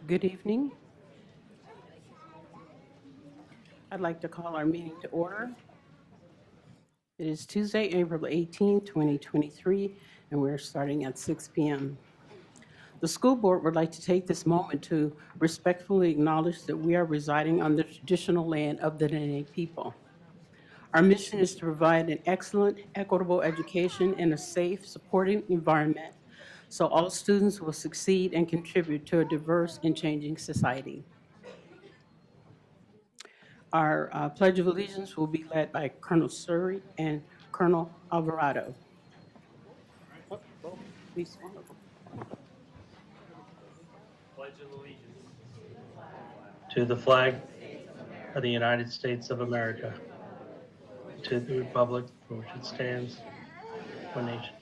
Good evening. I'd like to call our meeting to order. It is Tuesday, April 18, 2023, and we're starting at 6 p.m. The school board would like to take this moment to respectfully acknowledge that we are residing on the traditional land of the Dene people. Our mission is to provide an excellent, equitable education in a safe, supporting environment so all students will succeed and contribute to a diverse and changing society. Our Pledge of Allegiance will be led by Colonel Surrey and Colonel Alvarado. Oh, at least one of them. Pledge of allegiance to the flag of the United States of America, to the republic for which it stands, one nation.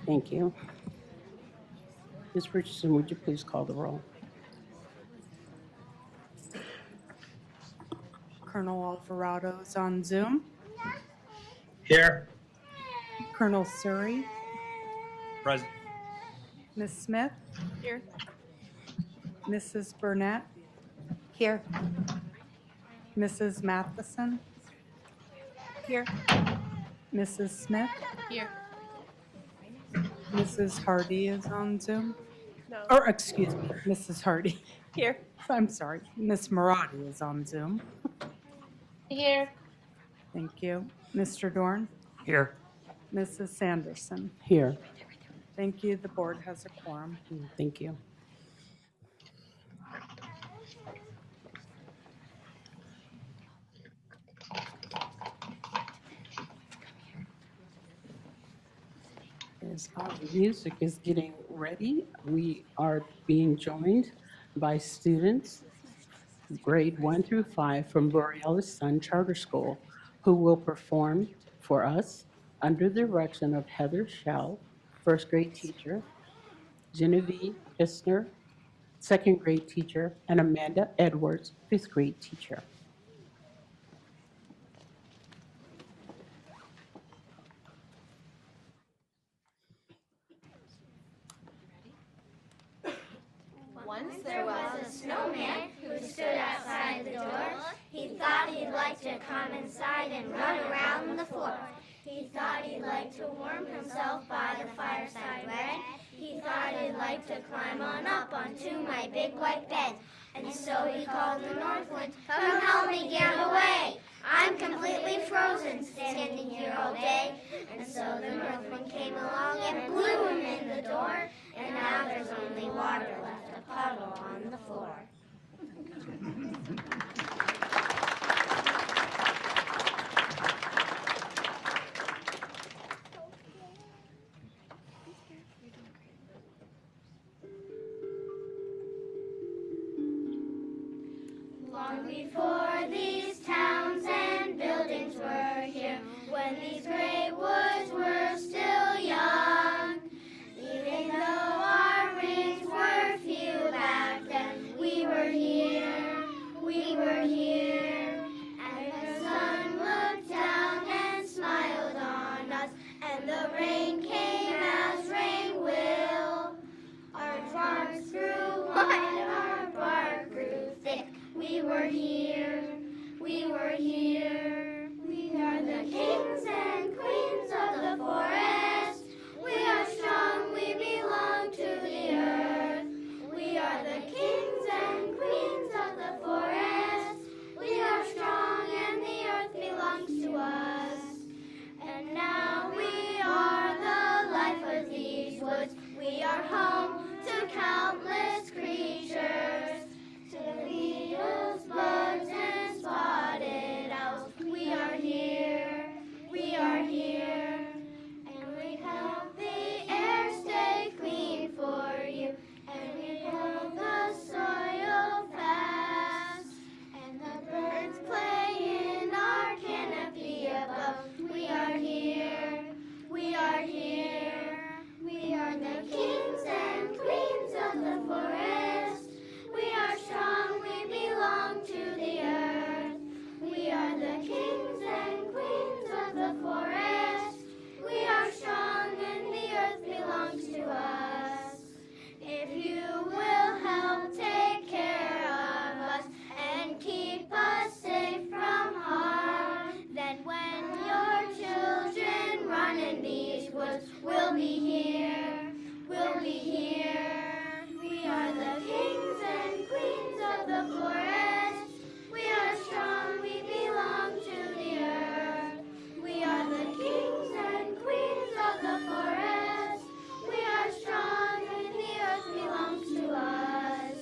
Thank you. Ms. Richardson, would you please call the roll? Colonel Alvarado is on Zoom. Here. Colonel Surrey. Present. Ms. Smith. Here. Mrs. Burnett. Here. Mrs. Matheson. Here. Mrs. Smith. Here. Mrs. Hardy is on Zoom. No. Or, excuse me, Mrs. Hardy. Here. I'm sorry. Miss Maradi is on Zoom. Here. Thank you. Mr. Dorn. Here. Mrs. Sanderson. Here. Thank you. The board has a quorum. Thank you. As our music is getting ready, we are being joined by students grade 1 through 5 from Borealis Sun Charter School, who will perform for us under the direction of Heather Schell, first grade teacher, Genevieve Pistner, second grade teacher, and Amanda Edwards, fifth grade teacher. Once there was a snowman who stood outside the door. He thought he'd like to come inside and run around the floor. He thought he'd like to warm himself by the fireside bed. He thought he'd like to climb on up onto my big white bed. And so he called the north wind, "Come help me get away. I'm completely frozen, standing here all day." And so the north wind came along and blew him in the door. And now there's only water left, a puddle on the floor. Long before these towns and buildings were here, when these great woods were still young, even though our rings were few back then, we were here, we were here. And the sun looked down and smiled on us, and the rain came as rain will. Our barks grew wide, our bark grew thick. We were here, we were here. We are the kings and queens of the forest. We are strong, we belong to the earth. We are the kings and queens of the forest. We are strong and the earth belongs to us. And now we are the life of these woods. We are home to countless creatures, to the beetles, bugs, and spotted owls. We are here, we are here. here. We are the kings and queens of the forest. We are strong, we belong to the earth. We are the kings and queens of the forest. We are strong, and the earth belongs to us.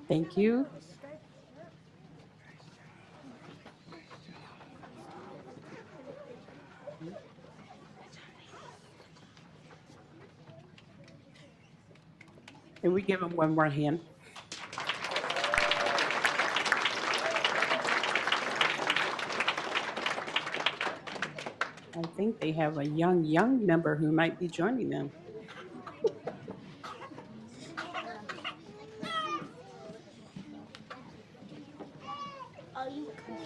Thank you. And we give them one more hand. I think they have a young member who might be joining them. Are you cool?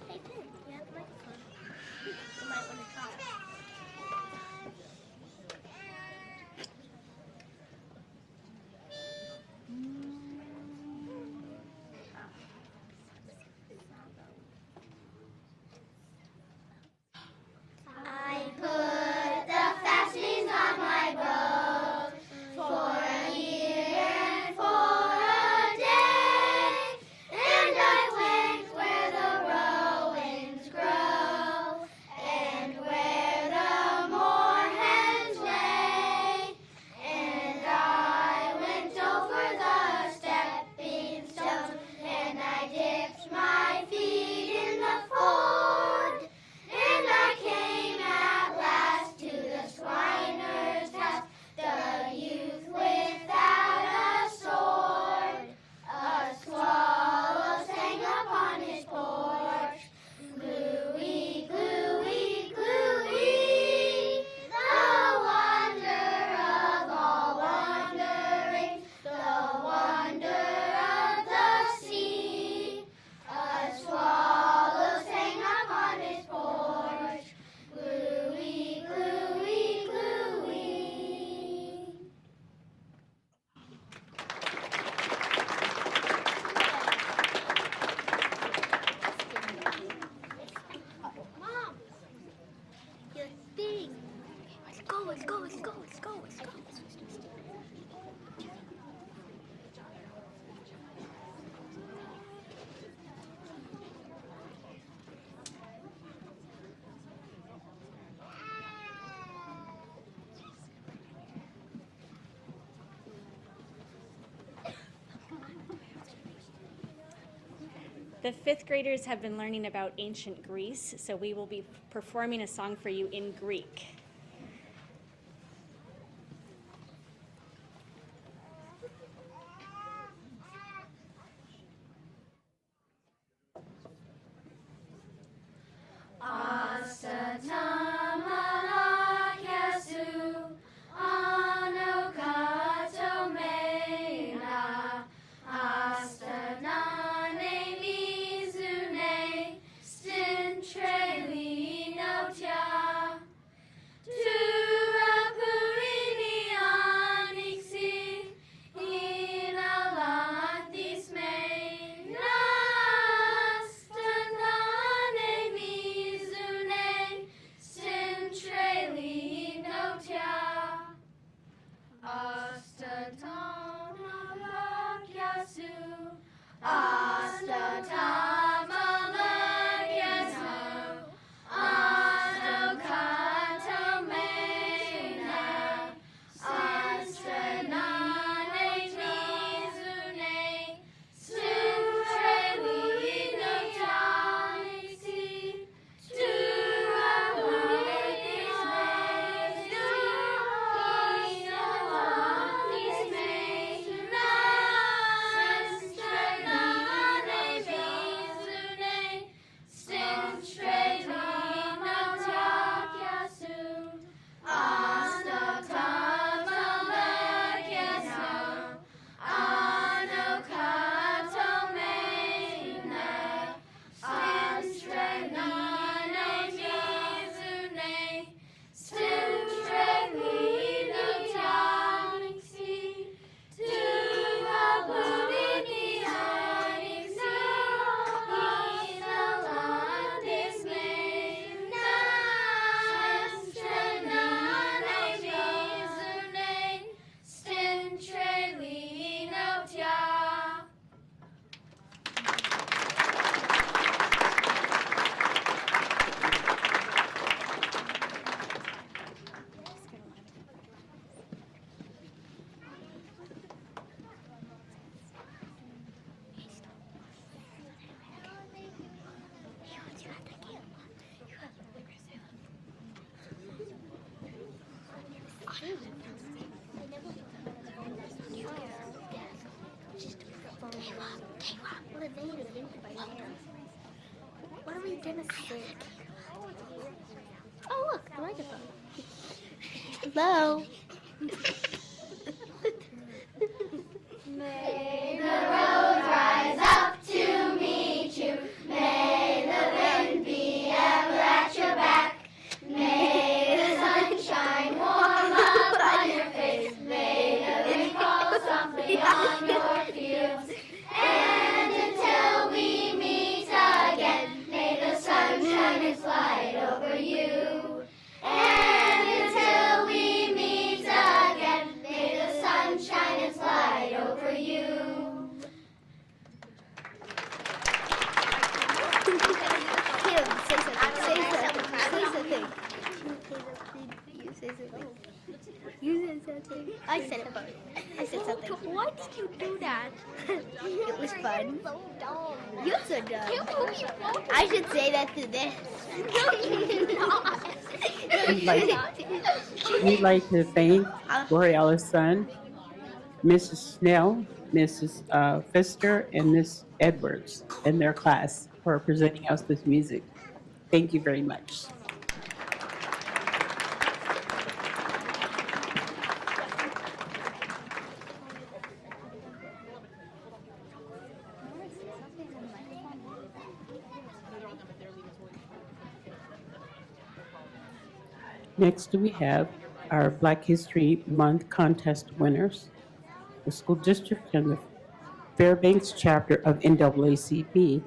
Hey, Finn, you have the microphone. You might want to talk. I put the fastenings on my boat for a year and for a day, and I went where the rowans grow and where the moorhens lay, and I went over the stepping stones, and I dipped my feet in the ford. And I came at last to the Swiner's house, the youth without a sword. A swallow sang upon his porch, gluey, gluey, gluey. The wonder of all wondering, the wonder of the sea. A swallow sang upon his porch, gluey, gluey, gluey. Mom, your thing. Let's go, let's go, let's go, let's go, let's go. The fifth graders have been learning about ancient Greece, so we will be performing a song for you in Greek. Astatamalakesu, anokatomena, astanane mizune, stentreli notia, gonna say? Oh, look, the microphone. Hello. May the road rise up to meet you. May the wind be ever at your back. May the sunshine warm upon your face. May the rain fall softly on your fields. And until we meet again, may the sun shine its light over you. And until we meet again, may the sun shine its light over you. Kim, say something. Say something. You say something. You said something. I said it first. I said something. Why did you do that? It was fun. You're so dumb. I should say that to this. We'd like to thank Borealis Son, Mrs. Snell, Mrs. Pfister, and Miss Edwards and their class for presenting us this music. Thank you very much. Next, we have our Black History Month contest winners. The school district and the Fairbanks chapter of NAACP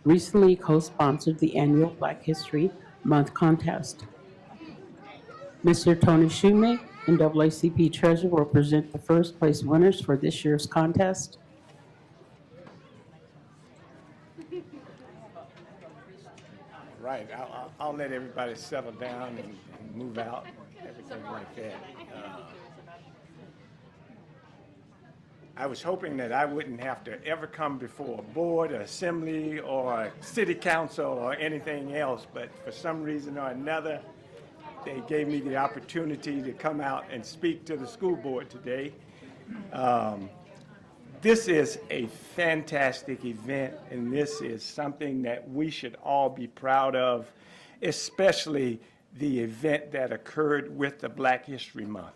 recently co-sponsored the annual Black History Month contest. Mr. Tony Shume, NAACP treasurer, will present the first place winners for this year's contest. Right, I'll let everybody settle down and move out, everything like that. I was hoping that I wouldn't have to ever come before a board, or assembly, or a city council, or anything else, but for some reason or another, they gave me the opportunity to come out and speak to the school board today. This is a fantastic event, and this is something that we should all be proud of, especially the event that occurred with the Black History Month.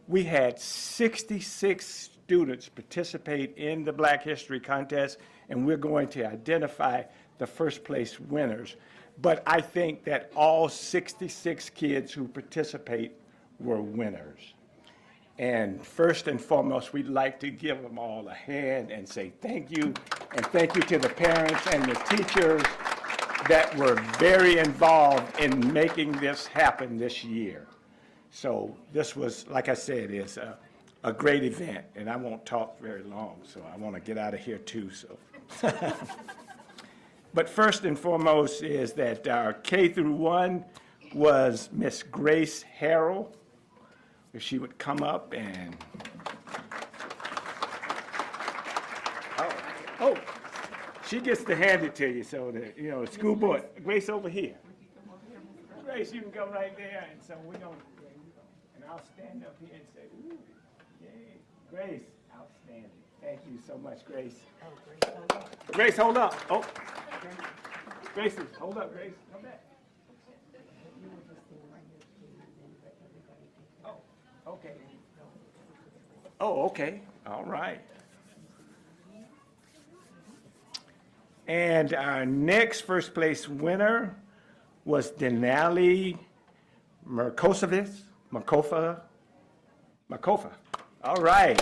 We had 66 students participate in the Black History Contest, and we're going to identify the first place winners. But I think that all 66 kids who participate were winners. And first and foremost, we'd like to give them all a hand and say thank you. And thank you to the parents and the teachers that were very involved in making this happen this year. So this was, like I said, is a great event. And I won't talk very long, so I want to get out of here too. So, but first and foremost is that our K through 1 was Miss Grace Harrell. If she would come up and, oh, she gets to hand it to you, so that, you know, school board, Grace over here. Grace, you can come right there, and so we're going to, and I'll stand up here and say, ooh, yay. Grace, outstanding. Thank you so much, Grace. Grace, hold up. Oh, Grace, hold up, Grace, come back. Okay. Oh, okay. All right. And our next first place winner was Denali Merkosovitz. Makofa. All right.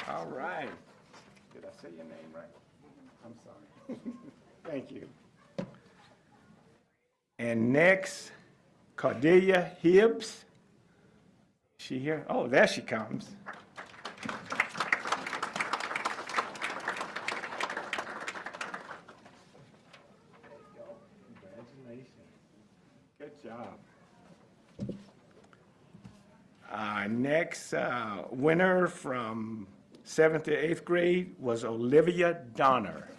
All right. Did I say your name right? I'm sorry. Thank you. And next, Cordelia Hibbs. She here? Oh, there she comes. Congratulations. Good job. Our next winner from 7th to 8th grade was Olivia Donner.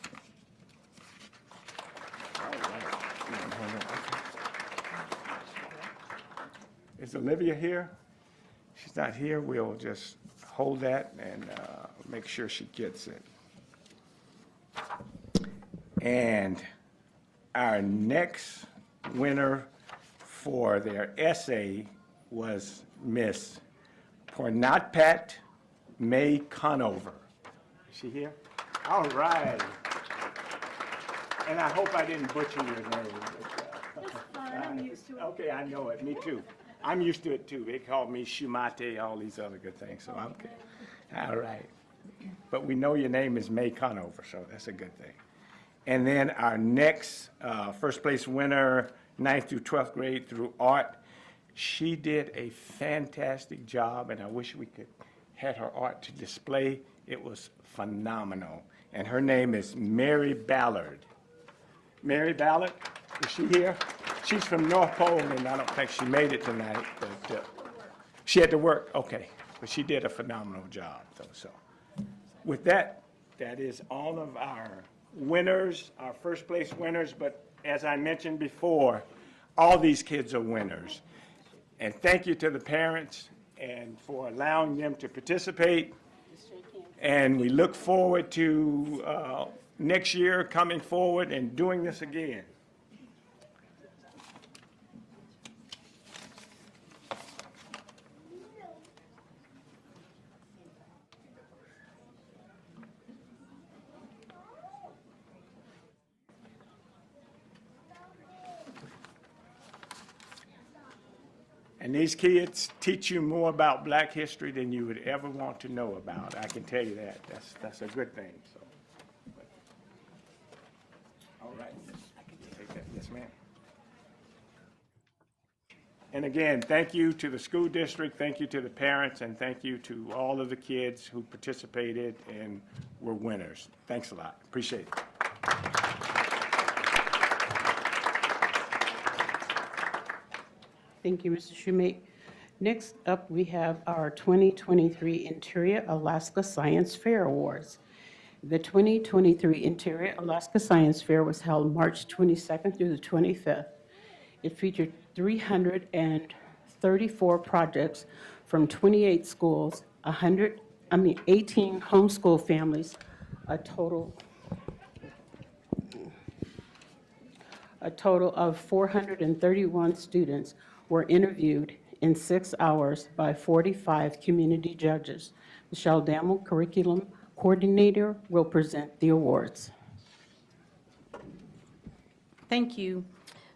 Is Olivia here? She's not here. We'll just hold that and make sure she gets it. And our next winner for their essay was Miss Pornatpat May Conover. Is she here? All right. And I hope I didn't butcher your name. I'm used to it. Okay, I know it. Me too. I'm used to it too. They call me Shumate, all these other good things, so I'm good. All right. But we know your name is May Conover, so that's a good thing. And then our next first place winner, 9th through 12th grade through art, she did a fantastic job, and I wish we could had her art to display. It was phenomenal. And her name is Mary Ballard. Mary Ballard, is she here? She's from North Pole, and I don't think she made it tonight, but she had to work, okay. But she did a phenomenal job, though, so. With that, that is all of our winners, our first place winners, but as I mentioned before, all these kids are winners. And thank you to the parents and for allowing them to participate. And we look forward to next year coming forward and doing this again. And these kids teach you more about Black history than you would ever want to know about. I can tell you that. That's a good thing. So, all right. I can take that. Yes, ma'am. And again, thank you to the school district, thank you to the parents, and thank you to all of the kids who participated and were winners. Thanks a lot. Appreciate it. Thank you, Mr. Schumate. Next up, we have our 2023 Interior Alaska Science Fair Awards. The 2023 Interior Alaska Science Fair was held March 22nd through the 25th. It featured 334 projects from 28 schools, 18 homeschool families, a total of 431 students were interviewed in 6 hours by 45 community judges. Michelle Dammel, Curriculum Coordinator, will present the awards. Thank you.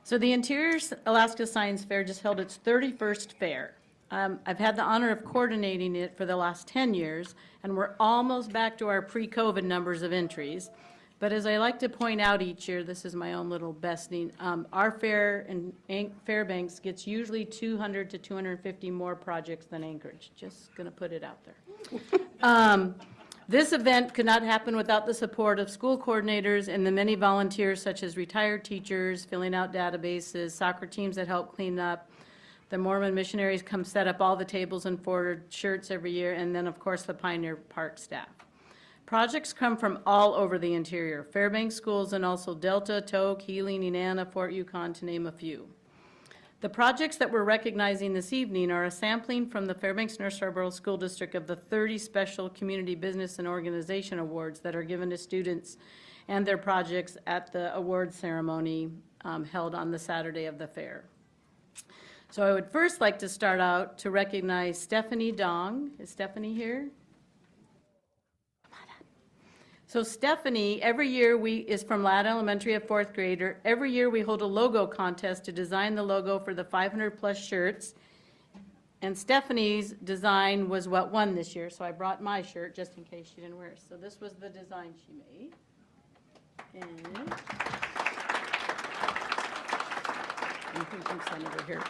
So the Interior Alaska Science Fair just held its 31st fair. I've had the honor of coordinating it for the last 10 years, and we're almost back to our pre-COVID numbers of entries. But as I like to point out each year, this is my own little besting, our fair in Fairbanks gets usually 200 to 250 more projects than Anchorage. Just going to put it out there. This event could not happen without the support of school coordinators and the many volunteers such as retired teachers, filling out databases, soccer teams that help clean up. The Mormon missionaries come set up all the tables and forward shirts every year, and then of course the Pioneer Park staff. Projects come from all over the interior, Fairbanks schools and also Delta, Tok, Healing, Inanna, Fort Yukon, to name a few. The projects that we're recognizing this evening are a sampling from the Fairbanks North Scarborough School District of the 30 special community business and organization awards that are given to students and their projects at the award ceremony held on the Saturday of the fair. So I would first like to start out to recognize Stephanie Dong. Is Stephanie here? So Stephanie, every year is from Ladd Elementary, a 4th grader. Every year we hold a logo contest to design the logo for the 500+ shirts. And Stephanie's design was what won this year, so I brought my shirt just in case she didn't wear it. So this was the design she made. And you can stand over here,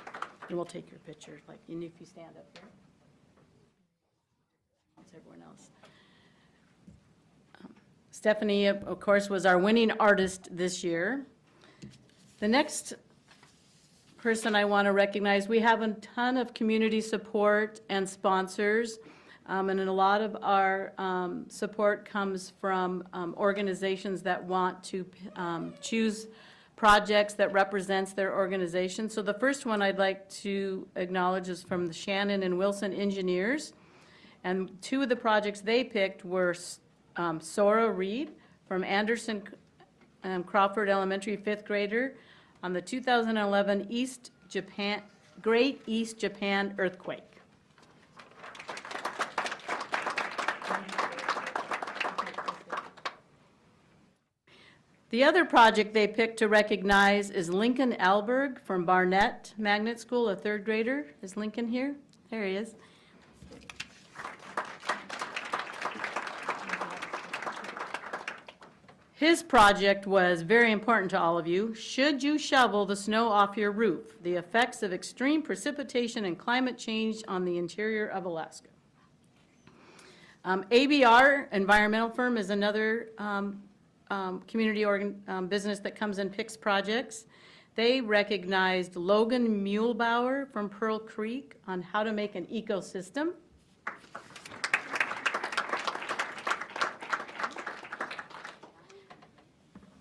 and we'll take your picture, like, and if you stand up here. That's everyone else. Stephanie, of course, was our winning artist this year. The next person I want to recognize, we have a ton of community support and sponsors, and a lot of our support comes from organizations that want to choose projects that represents their organization. So the first one I'd like to acknowledge is from the Shannon and Wilson Engineers, and 2 of the projects they picked were Sora Reed from Anderson Crawford Elementary fifth grader on the 2011 Great East Japan earthquake. The other project they picked to recognize is Lincoln Alberg from Barnett Magnet School, a third grader. Is Lincoln here? There he is. His project was very important to all of you. Should you shovel the snow off your roof? The effects of extreme precipitation and climate change on the interior of Alaska. ABR, environmental firm, is another community business that comes and picks projects. They recognized Logan Muehlbauer from Pearl Creek on how to make an ecosystem.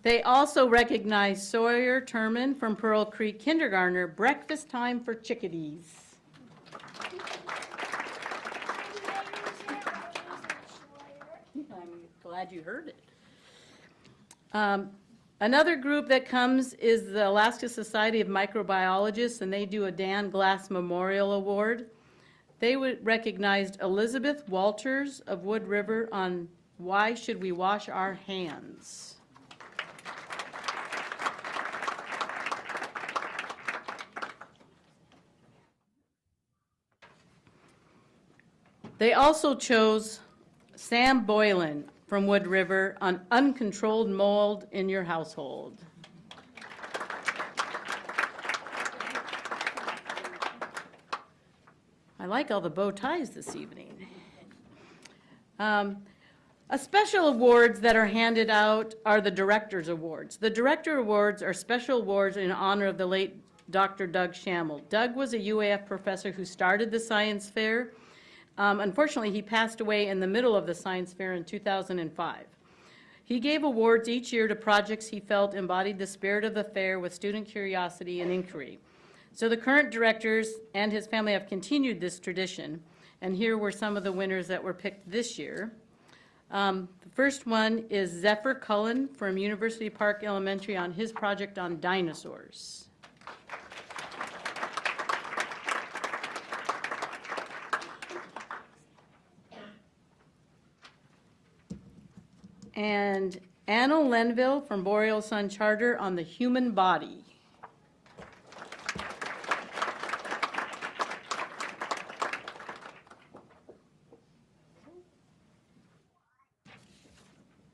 They also recognized Sawyer Turman from Pearl Creek Kindergartner, breakfast time for chickadees. I'm glad you heard it. Another group that comes is the Alaska Society of Microbiologists, and they do a Dan Glass Memorial Award. They recognized Elizabeth Walters of Wood River on why should we wash our hands. They also chose Sam Boylan from Wood River on uncontrolled mold in your household. I like all the bow ties this evening. A special awards that are handed out are the Director's Awards. The Director Awards are special awards in honor of the late Dr. Doug Schammel. Doug was a UAF professor who started the science fair. Unfortunately, he passed away in the middle of the science fair in 2005. He gave awards each year to projects he felt embodied the spirit of the fair with student curiosity and inquiry. So the current directors and his family have continued this tradition, and here were some of the winners that were picked this year. The first one is Zephyr Cullen from University Park Elementary on his project on dinosaurs. And Anna Lenville from Boreal Sun Charter on the human body.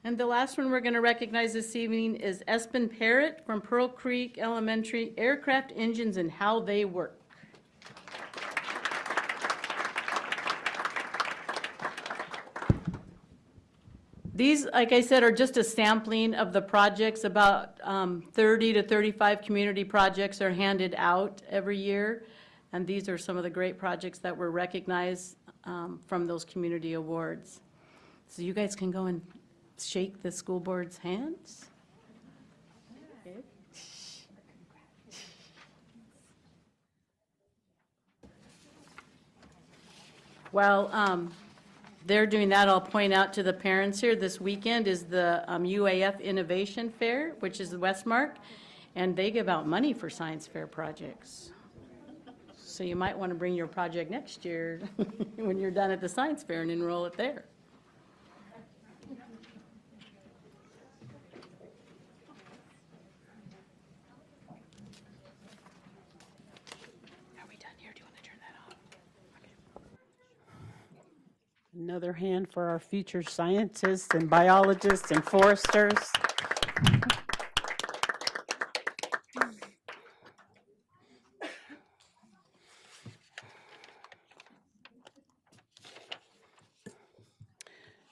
And the last one we're going to recognize this evening is Espen Parrott from Pearl Creek Elementary, Aircraft Engines and How They Work. These, like I said, are just a sampling of the projects. About 30 to 35 community projects are handed out every year. And these are some of the great projects that were recognized from those community awards. So you guys can go and shake the school board's hands. Okay. Well, they're doing that. I'll point out to the parents here, this weekend is the UAF Innovation Fair, which is the Westmark, and they give out money for science fair projects. So you might want to bring your project next year when you're done at the science fair and enroll it there. Are we done here? Do you want to turn that off? Another hand for our future scientists and biologists and foresters.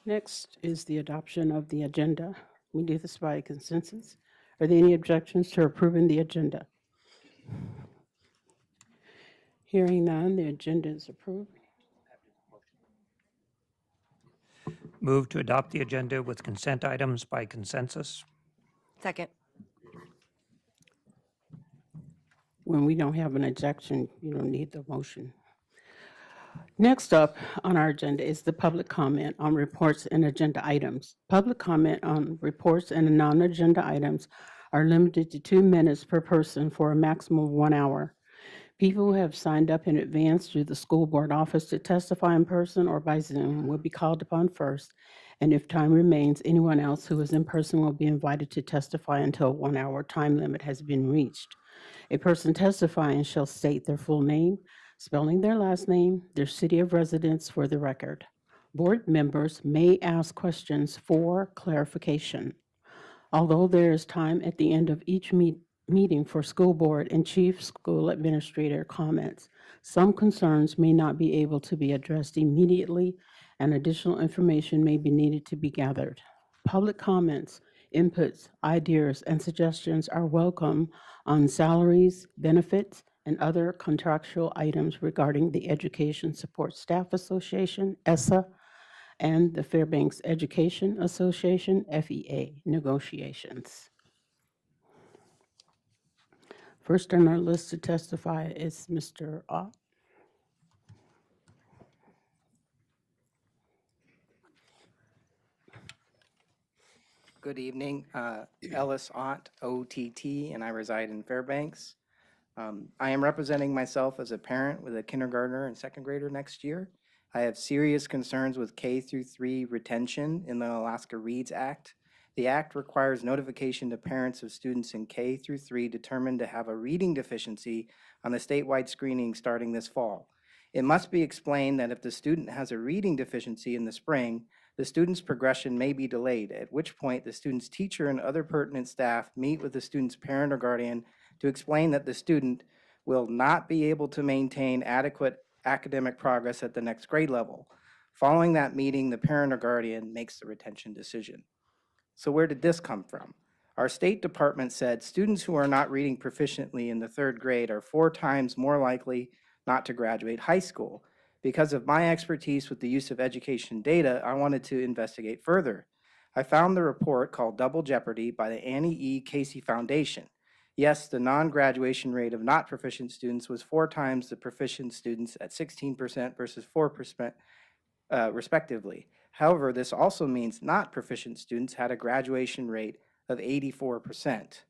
Next is the adoption of the agenda. We do this by consensus. Are there any objections to approving the agenda? Hearing none, the agenda is approved. Move to adopt the agenda with consent items by consensus. Second. When we don't have an objection, you don't need the motion. Next up on our agenda is the public comment on reports and agenda items. Public comment on reports and non-agenda items are limited to 2 minutes per person for a maximum of 1 hour. People who have signed up in advance through the school board office to testify in person or by Zoom will be called upon first, and if time remains, anyone else who is in person will be invited to testify until a 1-hour time limit has been reached. A person testifying shall state their full name, spelling their last name, their city of residence for the record. Board members may ask questions for clarification. Although there is time at the end of each meeting for school board and chief school administrator comments, some concerns may not be able to be addressed immediately, and additional information may be needed to be gathered. Public comments, inputs, ideas, and suggestions are welcome on salaries, benefits, and other contractual items regarding the Education Support Staff Association, ESSA, and the Fairbanks Education Association, FEA, negotiations. First on our list to testify is Mr. Ott. Good evening. Ellis Ott, OTT, and I reside in Fairbanks. I am representing myself as a parent with a kindergartner and second grader next year. I have serious concerns with K through 3 retention in the Alaska Reads Act. The act requires notification to parents of students in K through 3 determined to have a reading deficiency on the statewide screening starting this fall. It must be explained that if the student has a reading deficiency in the spring, the student's progression may be delayed, at which point the student's teacher and other pertinent staff meet with the student's parent or guardian to explain that the student will not be able to maintain adequate academic progress at the next grade level. Following that meeting, the parent or guardian makes the retention decision. So where did this come from? Our State Department said students who are not reading proficiently in the 3rd grade are 4 times more likely not to graduate high school. Because of my expertise with the use of education data, I wanted to investigate further. I found the report called Double Jeopardy by the Annie E. Casey Foundation. Yes, the non-graduation rate of not proficient students was 4 times the proficient students at 16% versus 4%, respectively. However, this also means not proficient students had a graduation rate of 84%.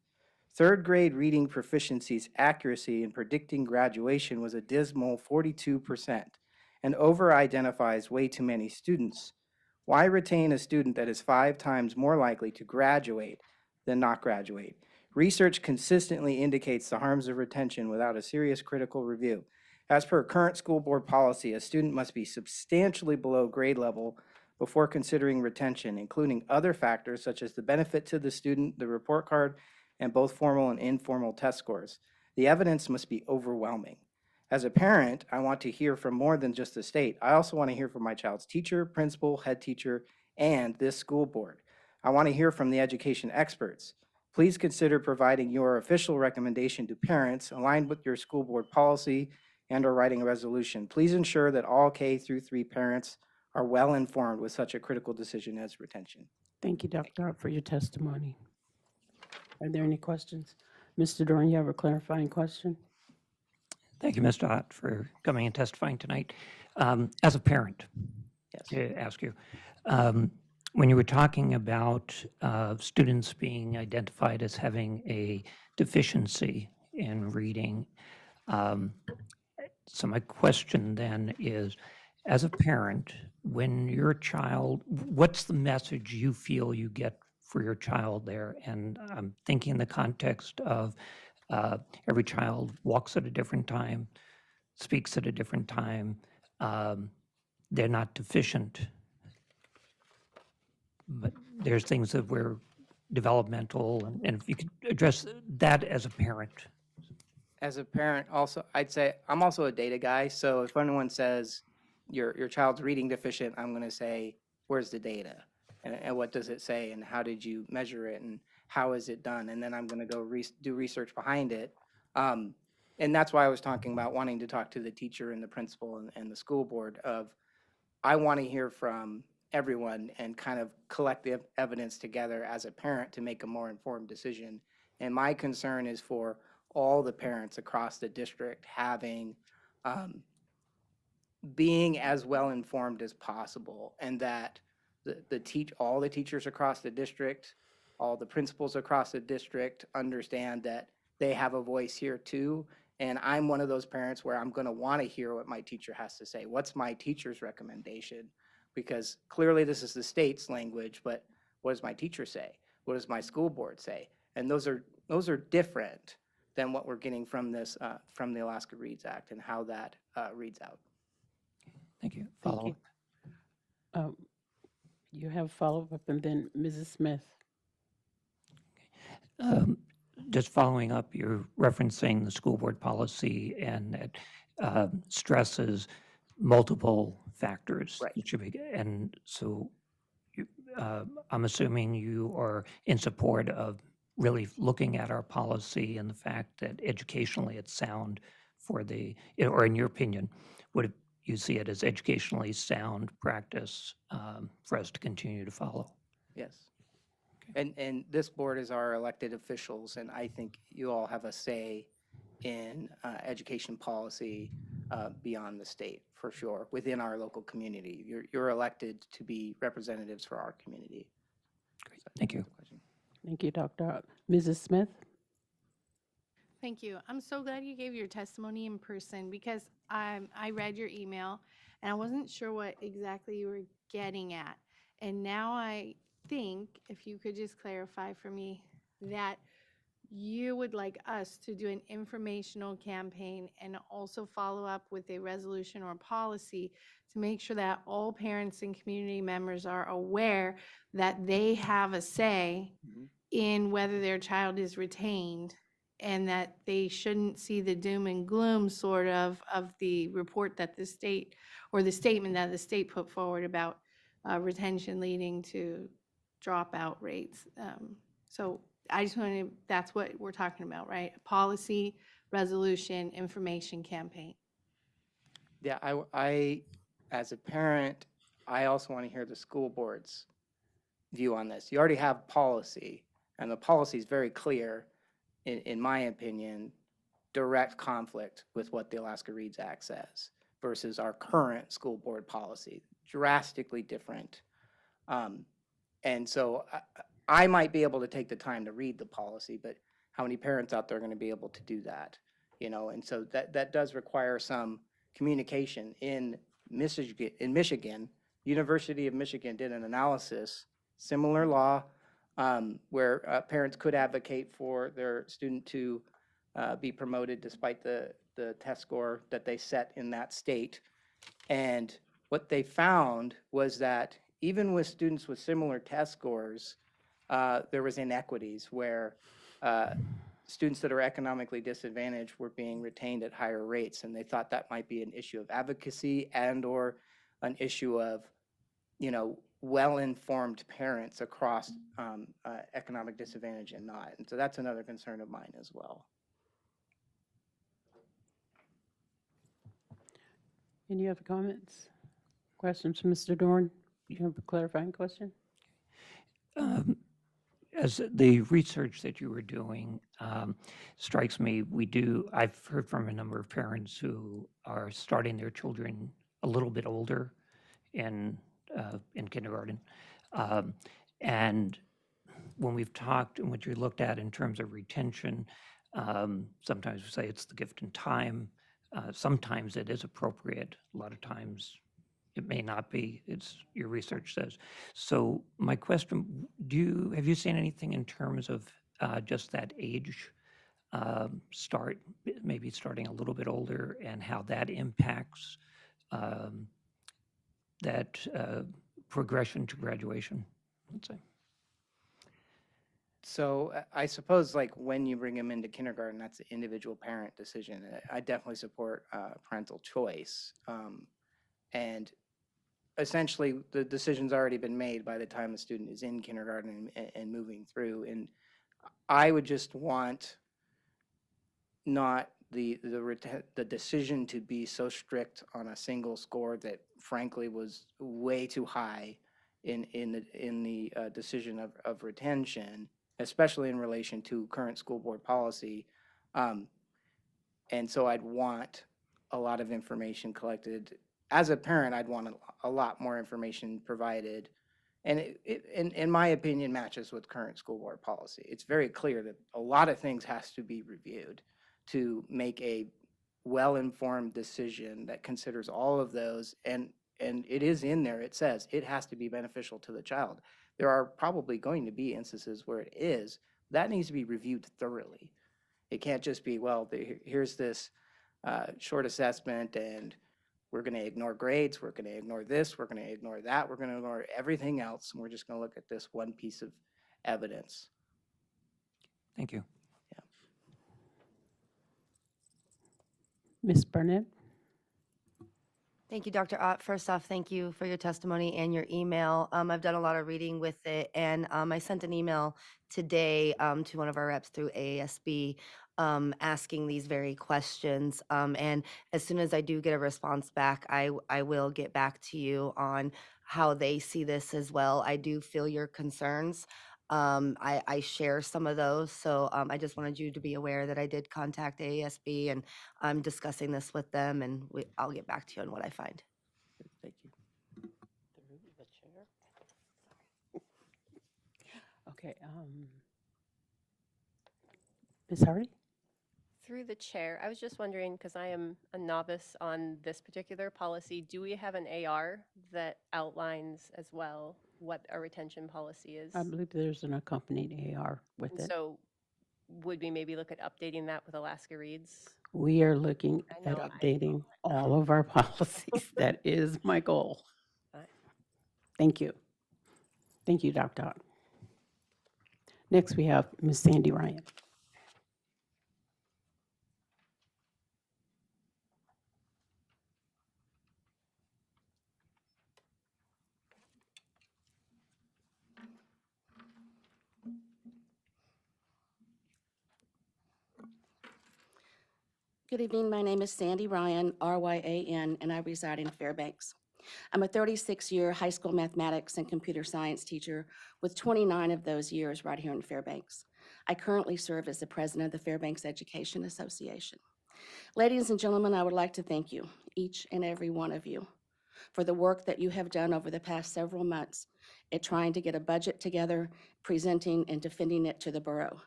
3rd grade reading proficiency's accuracy in predicting graduation was a dismal 42% and over-identifies way too many students. Why retain a student that is 5 times more likely to graduate than not graduate? Research consistently indicates the harms of retention without a serious critical review. As per current school board policy, a student must be substantially below grade level before considering retention, including other factors such as the benefit to the student, the report card, and both formal and informal test scores. The evidence must be overwhelming. As a parent, I want to hear from more than just the state. I also want to hear from my child's teacher, principal, head teacher, and this school board. I want to hear from the education experts. Please consider providing your official recommendation to parents aligned with your school board policy and/or writing a resolution. Please ensure that all K through 3 parents are well informed with such a critical decision as retention. Thank you, Dr. Ott, for your testimony. Are there any questions? Mr. Dorn, you have a clarifying question? Thank you, Mr. Ott, for coming and testifying tonight. As a parent, Yes. to ask you, when you were talking about students being identified as having a deficiency in reading, so my question then is, as a parent, when your child, what's the message you feel you get for your child there? And I'm thinking in the context of every child walks at a different time, speaks at a different time. They're not deficient, but there's things that were developmental. And if you could address that as a parent. As a parent, also, I'd say I'm also a data guy. So if anyone says your child's reading deficient, I'm going to say, where's the data? And what does it say? And how did you measure it? And how is it done? And then I'm going to go do research behind it. And that's why I was talking about wanting to talk to the teacher and the principal and the school board of, I want to hear from everyone and kind of collect the evidence together as a parent to make a more informed decision. And my concern is for all the parents across the district having being as well informed as possible, and that all the teachers across the district, all the principals across the district understand that they have a voice here too. And I'm one of those parents where I'm going to want to hear what my teacher has to say. What's my teacher's recommendation? Because clearly this is the state's language, but what does my teacher say? What does my school board say? And those are different than what we're getting from this, from the Alaska Reads Act and how that reads out. Thank you. Thank Follow you. You have follow-up, and then Mrs. Smith. Just following up, you're referencing the school board policy and it stresses multiple factors. Right. That should be, and so I'm assuming you are in support of really looking at our policy and the fact that educationally it's sound for the, or in your opinion, would you see it as educationally sound practice for us to continue to follow? Yes. And this board is our elected officials, and I think you all have a say in education policy beyond the state, for sure, within our local community. You're elected to be representatives for our community. Great. Thank you. Thank you, Dr. Ott. Mrs. Smith? Thank you. I'm so glad you gave your testimony in person because I read your email and I wasn't sure what exactly you were getting at. And now I think if you could just clarify for me that you would like us to do an informational campaign and also follow up with a resolution or policy to make sure that all parents and community members are aware that they have a say in whether their child is retained, and that they shouldn't see the doom and gloom sort of the report that the state, or the statement that the state put forward about retention leading to dropout rates. So I just want to, that's what we're talking about, right? Policy, resolution, information campaign. Yeah, I, as a parent, I also want to hear the school board's view on this. You already have policy, and the policy is very clear, in my opinion, direct conflict with what the Alaska Reads Act says versus our current school board policy, drastically different. And so I might be able to take the time to read the policy, but how many parents out there are going to be able to do that? You know, and so that does require some communication. In Michigan, University of Michigan did an analysis, similar law, where parents could advocate for their student to be promoted despite the test score that they set in that state. And what they found was that even with students with similar test scores, there was inequities where students that are economically disadvantaged were being retained at higher rates. And they thought that might be an issue of advocacy and or an issue of, you know, well-informed parents across economic disadvantage and not. And so that's another concern of mine as well. Any other comments? Questions from Mr. Dorn? You have a clarifying question? As the research that you were doing strikes me, I've heard from a number of parents who are starting their children a little bit older in kindergarten. And when we've talked and what you looked at in terms of retention, sometimes we say it's the gift in time. Sometimes it is appropriate. A lot of times it may not be. It's your research says. So my question, have you seen anything in terms of just that age maybe starting a little bit older, and how that impacts that progression to graduation, let's say? So I suppose like when you bring them into kindergarten, that's an individual parent decision. I definitely support parental choice. And essentially the decision's already been made by the time the student is in kindergarten and moving through. And I would just want not the decision to be so strict on a single score that frankly was way too high in the decision of retention, especially in relation to current school board policy. And so I'd want a lot of information collected as a parent, I'd want a lot more information provided. And in my opinion, matches with current school board policy. It's very clear that a lot of things has to be reviewed to make a well-informed decision that considers all of those. And it is in there, it says it has to be beneficial to the child. There are probably going to be instances where it is. That needs to be reviewed thoroughly. It can't just be, well, here's this short assessment and we're going to ignore grades, we're going to ignore this, we're going to ignore that, we're going to ignore everything else, and we're just going to look at this one piece of evidence. Thank you. Ms. Burnett? Thank you, Dr. Ott. First off, thank you for your testimony and your email. I've done a lot of reading with it, and I sent an email today to one of our reps through AASB asking these very questions. And as soon as I do get a response back, I will get back to you on how they see this as well. I do feel your concerns. I share some of those. So I just wanted you to be aware that I did contact AASB and I'm discussing this with them, and I'll get back to you on what I find. Thank you. Okay. Ms. Hardy? Through the chair, I was just wondering, because I am a novice on this particular policy, do we have an AR that outlines as well what a retention policy is? I believe there's an accompanied AR with And it. so would we maybe look at updating that with Alaska Reads? We are looking I at know, updating all of our policies. That is my goal. Fine. Thank you. Thank you, Dr. Ott. Next, we have Ms. Sandy Ryan. Good evening. My name is Sandy Ryan, R-Y-A-N, and I reside in Fairbanks. I'm a 36-year high school mathematics and computer science teacher with 29 of those years right here in Fairbanks. I currently serve as the president of the Fairbanks Education Association. Ladies and gentlemen, I would like to thank you, each and every one of you, for the work that you have done over the past several months at trying to get a budget together, presenting and defending it to the borough.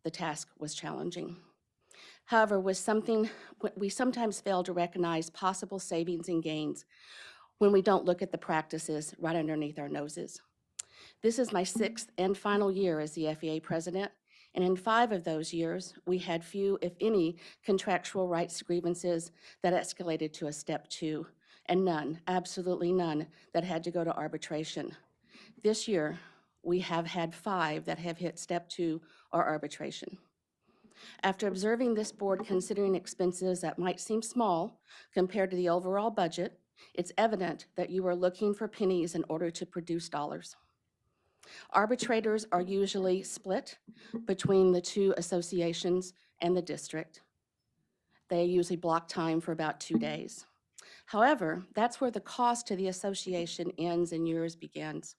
The task was challenging. However, we sometimes fail to recognize possible savings and gains when we don't look at the practices right underneath our noses. This is my 6th and final year as the FEA president, and in 5 of those years, we had few, if any, contractual rights grievances that escalated to a step 2, and none, absolutely none, that had to go to arbitration. This year, we have had 5 that have hit step 2 or arbitration. After observing this board considering expenses that might seem small compared to the overall budget, it's evident that you are looking for pennies in order to produce dollars. Arbitrators are usually split between the 2 associations and the district. They usually block time for about 2 days. However, that's where the cost to the association ends and yours begins.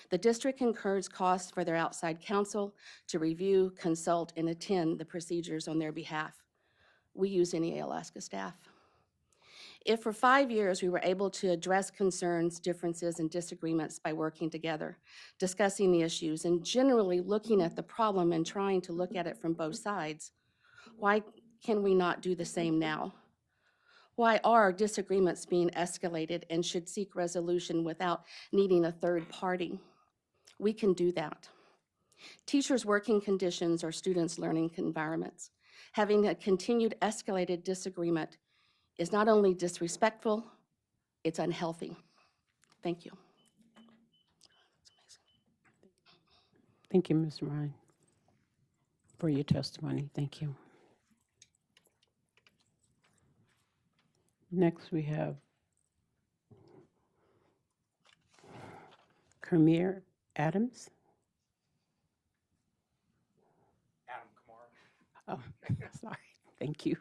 The district incurs costs for their outside counsel to review, consult, and attend the procedures on their behalf. We use NEA Alaska staff. If for 5 years we were able to address concerns, differences, and disagreements by working together, discussing the issues, and generally looking at the problem and trying to look at it from both sides, why can we not do the same now? Why are disagreements being escalated and should seek resolution without needing a third party? We can do that. Teachers' working conditions or students' learning environments. Having a continued escalated disagreement is not only disrespectful, it's unhealthy. Thank you. Thank you, Ms. Ryan, for your testimony. Thank you. Next, we have Kermir Adams. Adam Kamara. Oh, sorry. Thank you.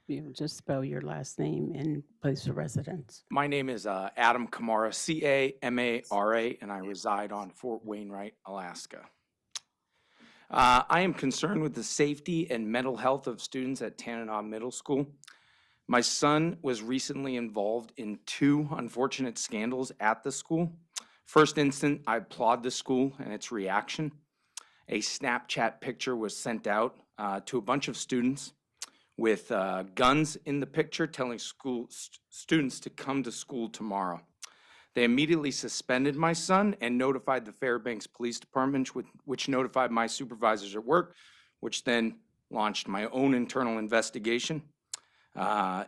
You'll just spell your last name and place of residence. My name is Adam Kamara, C-A-M-A-R-A, and I reside on Fort Wainwright, Alaska. I am concerned with the safety and mental health of students at Tanana Middle School. My son was recently involved in 2 unfortunate scandals at the school. First instant, I applaud the school and its reaction. A Snapchat picture was sent out to a bunch of students with guns in the picture, telling students to come to school tomorrow. They immediately suspended my son and notified the Fairbanks Police Department, which notified my supervisors at work, which then launched my own internal investigation.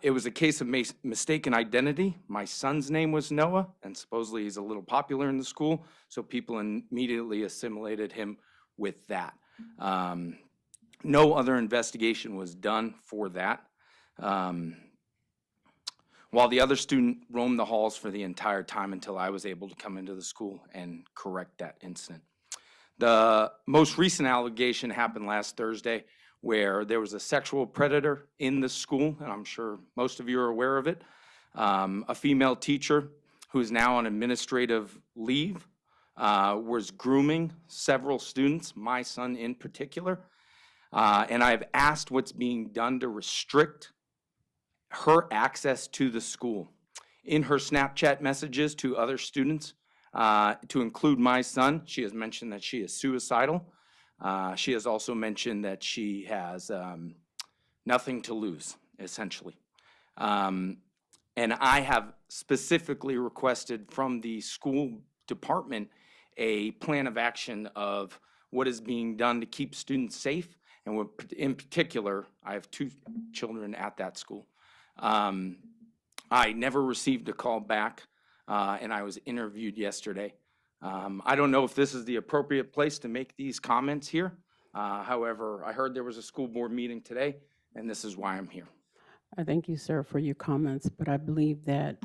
It was a case of mistaken identity. My son's name was Noah, and supposedly he's a little popular in the school, so people immediately assimilated him with that. No other investigation was done for that. While the other student roamed the halls for the entire time until I was able to come into the school and correct that incident. The most recent allegation happened last Thursday, where there was a sexual predator in the school, and I'm sure most of you are aware of it. A female teacher who is now on administrative leave was grooming several students, my son in particular. And I've asked what's being done to restrict her access to the school. In her Snapchat messages to other students, to include my son, she has mentioned that she is suicidal. She has also mentioned that she has nothing to lose, essentially. And I have specifically requested from the school department a plan of action of what is being done to keep students safe. And in particular, I have 2 children at that school. I never received a call back, and I was interviewed yesterday. I don't know if this is the appropriate place to make these comments here. However, I heard there was a school board meeting today, and this is why I'm here. I thank you, sir, for your comments, but I believe that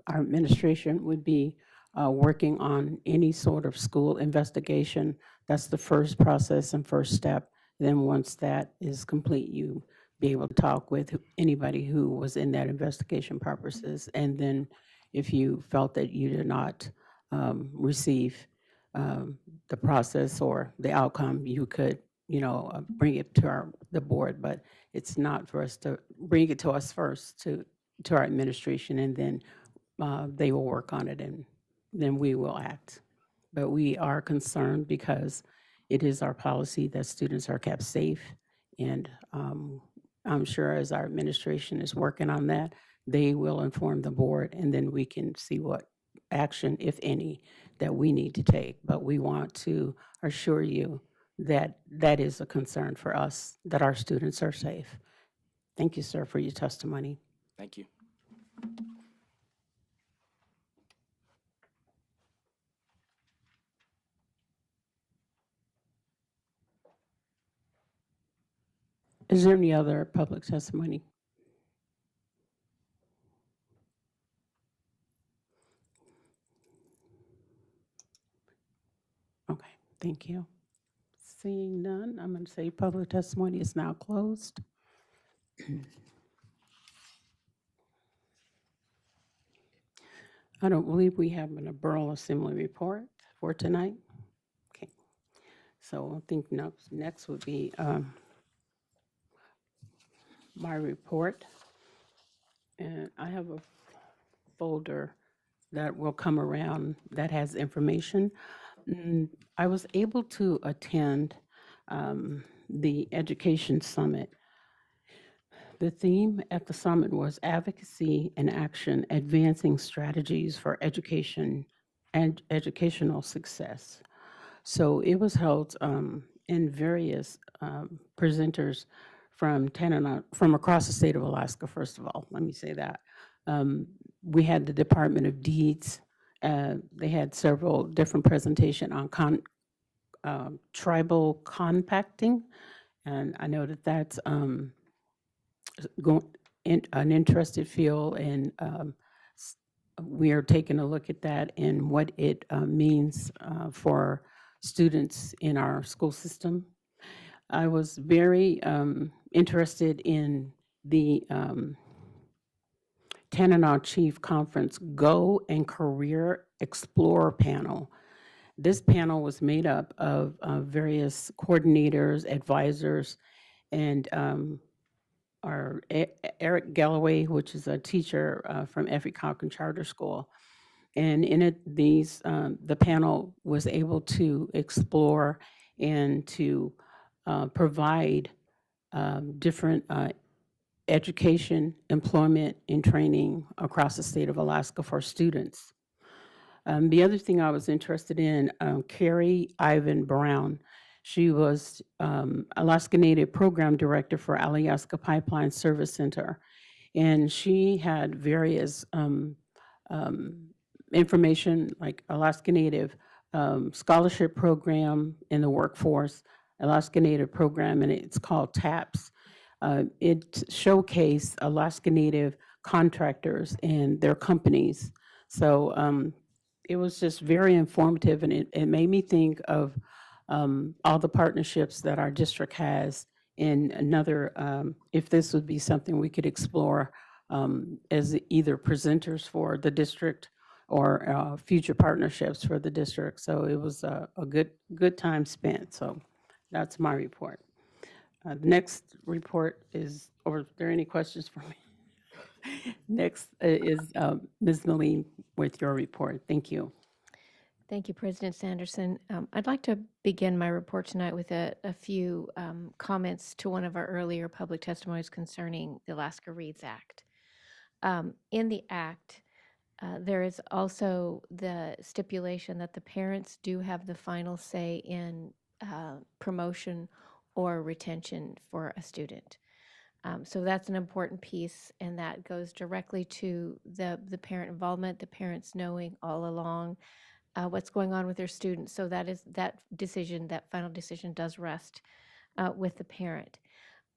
our administration would be working on any sort of school investigation. That's the first process and first step. Then once that is complete, you be able to talk with anybody who was in that investigation purposes. And then if you felt that you did not receive the process or the outcome, you could, bring it to the board. But it's not for us to bring it to us first, to our administration, and then they will work on it, and then we will act. But we are concerned because it is our policy that students are kept safe, and I'm sure as our administration is working on that, they will inform the board, and then we can see what action, if any, that we need to take. But we want to assure you that that is a concern for us, that our students are safe. Thank you, sir, for your testimony. Thank you. Is there any other public testimony? Okay, thank you. Seeing none, I'm going to say public testimony is now closed. I don't believe we have a Borough Assembly report for tonight. Okay, so I think next would be my report. And I have a folder that will come around that has information. I was able to attend the Education Summit. The theme at the summit was Advocacy and Action, Advancing Strategies for Education and Educational Success. So it was held in various presenters from across the state of Alaska, first of all, let me say that. We had the Department of Deeds. They had several different presentations on tribal compacting, and I know that that's an interested field, and we are taking a look at that and what it means for students in our school system. I was very interested in the Tanana Chief Conference Go and Career Explorer panel. This panel was made up of various coordinators, advisors, and Eric Galloway, which is a teacher from Effie Cochran Charter School. And in it, the panel was able to explore and to provide different education, employment, and training across the state of Alaska for students. The other thing I was interested in, Carrie Ivan Brown. She was Alaska Native Program Director for Alaska Pipeline Service Center. And she had various information like Alaska Native scholarship program in the workforce, Alaska Native program, and it's called TAPS. It showcased Alaska Native contractors and their companies. So it was just very informative, and it made me think of all the partnerships that our district has, and another, if this would be something we could explore as either presenters for the district or future partnerships for the district. So it was a good time spent. So that's my report. The next report is, or are there any questions for me? Next is Ms. Moline with your report. Thank you. Thank you, President Sanderson. I'd like to begin my report tonight with a few comments to one of our earlier public testimonies concerning the Alaska READS Act. In the Act, there is also the stipulation that the parents do have the final say in promotion or retention for a student. So that's an important piece, and that goes directly to the parent involvement, the parents knowing all along what's going on with their students. So that decision, that final decision does rest with the parent.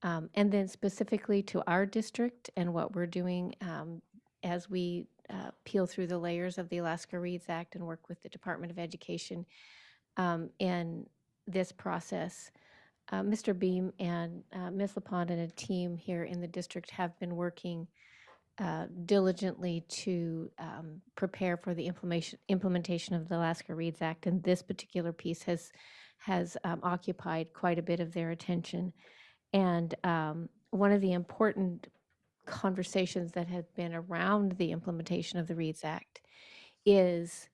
And then specifically to our district and what we're doing as we peel through the layers of the Alaska READS Act and work with the Department of Education in this process. Mr. Beam and Ms. LaPond and a team here in the district have been working diligently to prepare for the implementation of the Alaska READS Act, and this particular piece has occupied quite a bit of their attention. And one of the important conversations that have been around the implementation of the READS Act is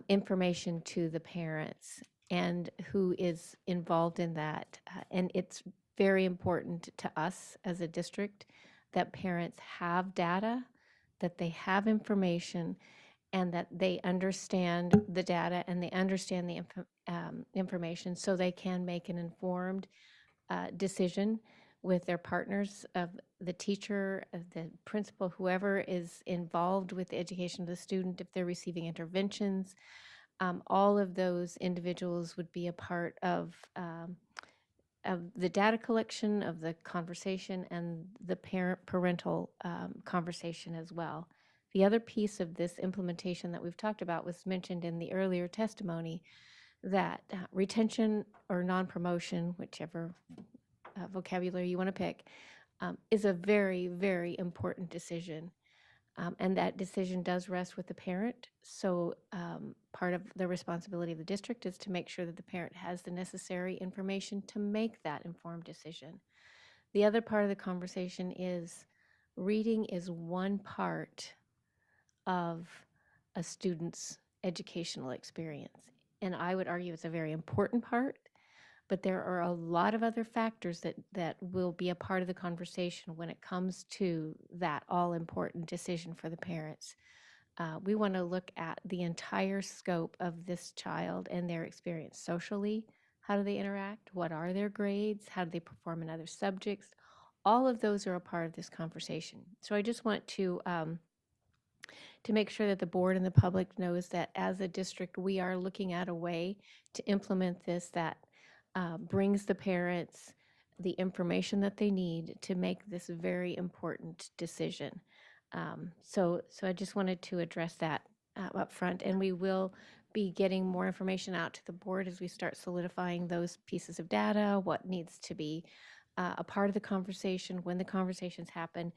information to the parents and who is involved in that. And it's very important to us as a district that parents have data, that they have information, and that they understand the data and they understand the information so they can make an informed decision with their partners, of the teacher, of the principal, whoever is involved with the education of the student, if they're receiving interventions. All of those individuals would be a part of the data collection, of the conversation, and the parental conversation as well. The other piece of this implementation that we've talked about was mentioned in the earlier testimony, that retention or non-promotion, whichever vocabulary you want to pick, is a very, very important decision. And that decision does rest with the parent. So part of the responsibility of the district is to make sure that the parent has the necessary information to make that informed decision. The other part of the conversation is reading is one part of a student's educational experience. And I would argue it's a very important part, but there are a lot of other factors that will be a part of the conversation when it comes to that all-important decision for the parents. We want to look at the entire scope of this child and their experience socially. How do they interact? What are their grades? How do they perform in other subjects? All of those are a part of this conversation. So I just want to make sure that the board and the public knows that as a district, we are looking at a way to implement this that brings the parents the information that they need to make this very important decision. So I just wanted to address that up front, and we will be getting more information out to the board as we start solidifying those pieces of data, what needs to be a part of the conversation. When the conversations happen,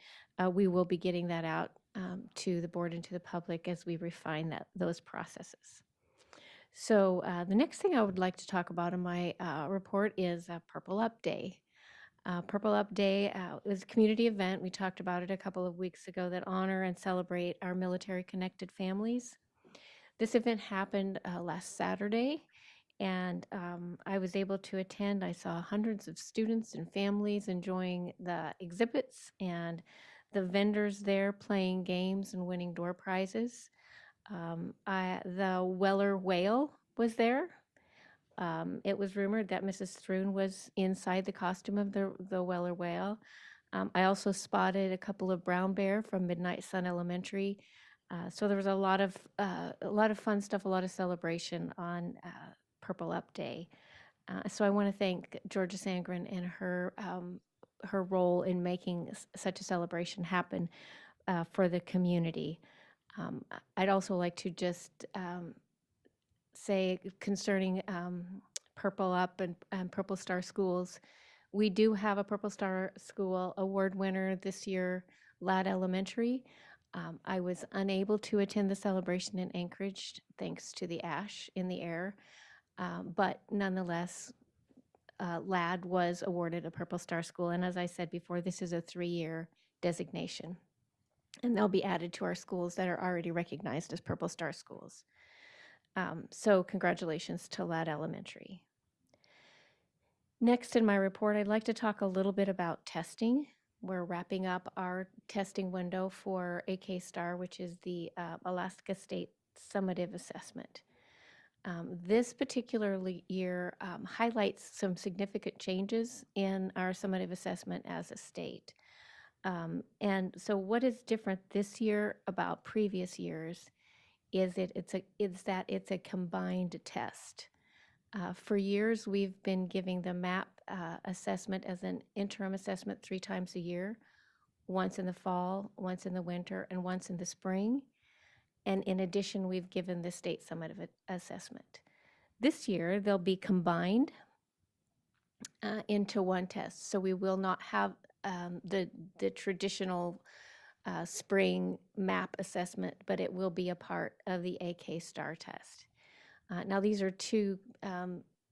we will be getting that out to the board and to the public as we refine those processes. So the next thing I would like to talk about in my report is Purple Up Day. Purple Up Day was a community event. We talked about it a couple of weeks ago that honor and celebrate our military-connected families. This event happened last Saturday, and I was able to attend. I saw hundreds of students and families enjoying the exhibits and the vendors there playing games and winning door prizes. The Weller Whale was there. It was rumored that Mrs. Thrun was inside the costume of the Weller Whale. I also spotted a couple of brown bear from Midnight Sun Elementary. So there was a lot of fun stuff, a lot of celebration on Purple Up Day. So I want to thank Georgia Sangren and her role in making such a celebration happen for the community. I'd also like to just say concerning Purple Up and Purple Star Schools, we do have a Purple Star School award winner this year, Ladd Elementary. I was unable to attend the celebration in Anchorage thanks to the ash in the air, but nonetheless, Ladd was awarded a Purple Star School, and as I said before, this is a 3-year designation, and they'll be added to our schools that are already recognized as Purple Star Schools. So congratulations to Ladd Elementary. Next in my report, I'd like to talk a little bit about testing. We're wrapping up our testing window for AK STAR, which is the Alaska State Summative Assessment. This particular year highlights some significant changes in our summative assessment as a state. And so what is different this year about previous years is that it's a combined test. For years, we've been giving the MAP assessment as an interim assessment 3 times a year, once in the fall, once in the winter, and once in the spring. And in addition, we've given the state summative assessment. This year, they'll be combined into one test. So we will not have the traditional spring MAP assessment, but it will be a part of the AK STAR test. Now, these are two,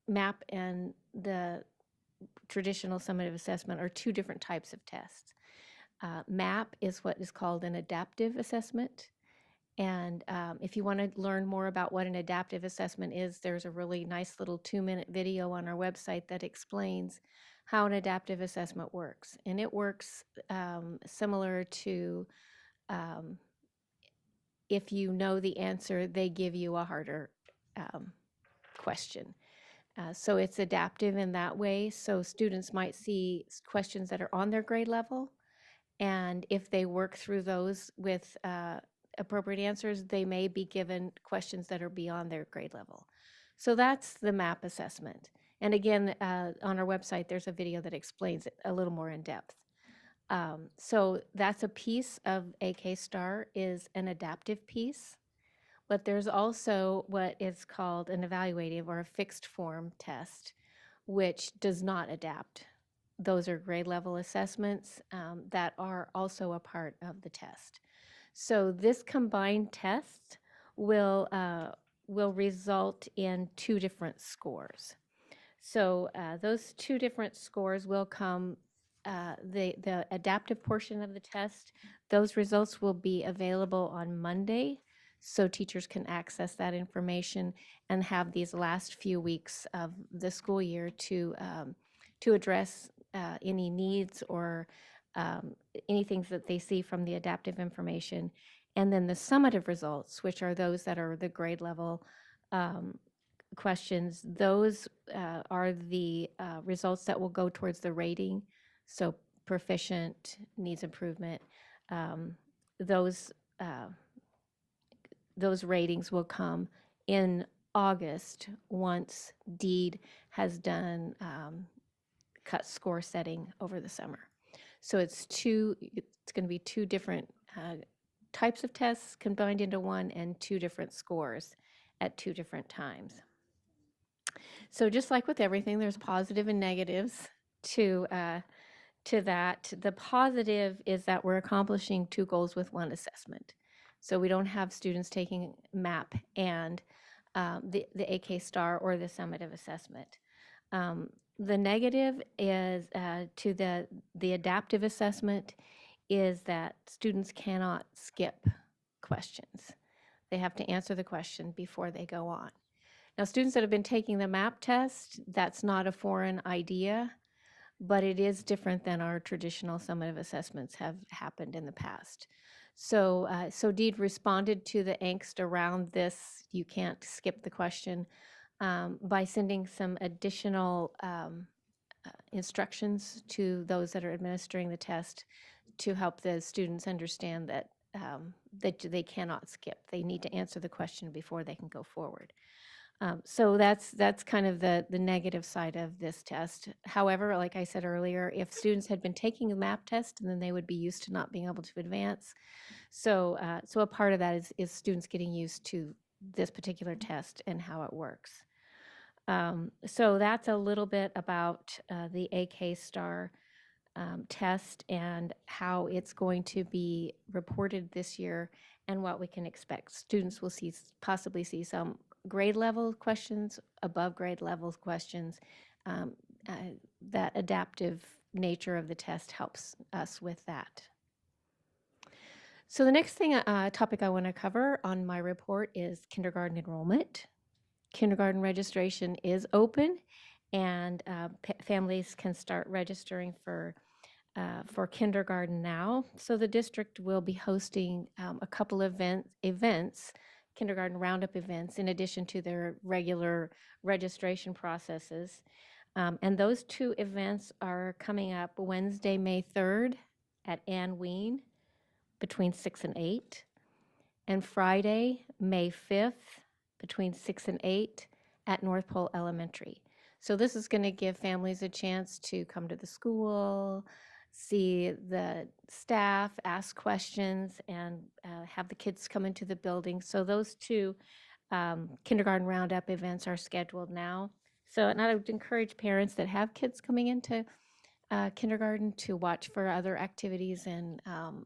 MAP and the traditional summative assessment are 2 different types of tests. MAP is what is called an adaptive assessment. And if you want to learn more about what an adaptive assessment is, there's a really nice little 2-minute video on our website that explains how an adaptive assessment works. And it works similar to if you know the answer, they give you a harder question. So it's adaptive in that way. So students might see questions that are on their grade level, and if they work through those with appropriate answers, they may be given questions that are beyond their grade level. So that's the MAP assessment. And again, on our website, there's a video that explains it a little more in depth. So that's a piece of AK STAR is an adaptive piece. But there's also what is called an evaluative or a fixed form test, which does not adapt. Those are grade level assessments that are also a part of the test. So this combined test will result in 2 different scores. So those 2 different scores will come, the adaptive portion of the test, those results will be available on Monday, so teachers can access that information and have these last few weeks of the school year to address any needs or anything that they see from the adaptive information. And then the summative results, which are those that are the grade level questions, those are the results that will go towards the rating. So proficient, needs improvement, those ratings will come in August once DEED has done cut score setting over the summer. So it's going to be 2 different types of tests combined into one and 2 different scores at 2 different times. So just like with everything, there's positive and negatives to that. The positive is that we're accomplishing 2 goals with 1 assessment. So we don't have students taking MAP and the AK STAR or the summative assessment. The negative is to the adaptive assessment is that students cannot skip questions. They have to answer the question before they go on. Now, students that have been taking the MAP test, that's not a foreign idea, but it is different than our traditional summative assessments have happened in the past. So, DEED responded to the angst around this, you can't skip the question, by sending some additional instructions to those that are administering the test to help the students understand that that they cannot skip. They need to answer the question before they can go forward. So that's kind of the negative side of this test. However, like I said earlier, if students had been taking a MAP test, then they would be used to not being able to advance. So a part of that is students getting used to this particular test and how it works. So that's a little bit about the AK STAR test and how it's going to be reported this year and what we can expect. Students will possibly see some grade level questions, above grade level questions. That adaptive nature of the test helps us with that. So the next topic I want to cover on my report is kindergarten enrollment. Kindergarten registration is open, and families can start registering for kindergarten now. So the district will be hosting a couple of events, kindergarten roundup events, in addition to their regular registration processes. And those two events are coming up Wednesday, May 3rd at Ann Ween between 6 and 8, and Friday, May 5th between 6 and 8 at North Pole Elementary. So this is going to give families a chance to come to the school, see the staff, ask questions, and have the kids come into the building. So those two kindergarten roundup events are scheduled now. So, and I would encourage parents that have kids coming into kindergarten to watch for other activities and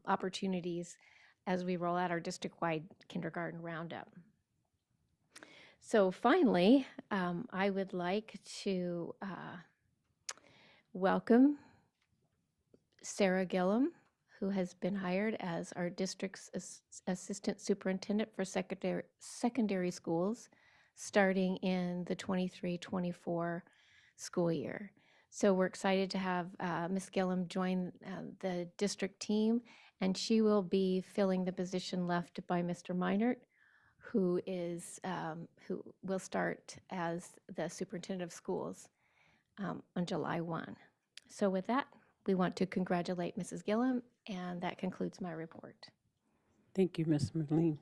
opportunities as we roll out our district-wide kindergarten roundup. So finally, I would like to welcome Sarah Gillum, who has been hired as our district's assistant superintendent for secondary schools starting in the 23-24 school year. So we're excited to have Ms. Gillum join the district team, and she will be filling the position left by Mr. Meinert, who will start as the superintendent of schools on July 1. So with that, we want to congratulate Mrs. Gillum, and that concludes my report. Thank you, Ms. Merline.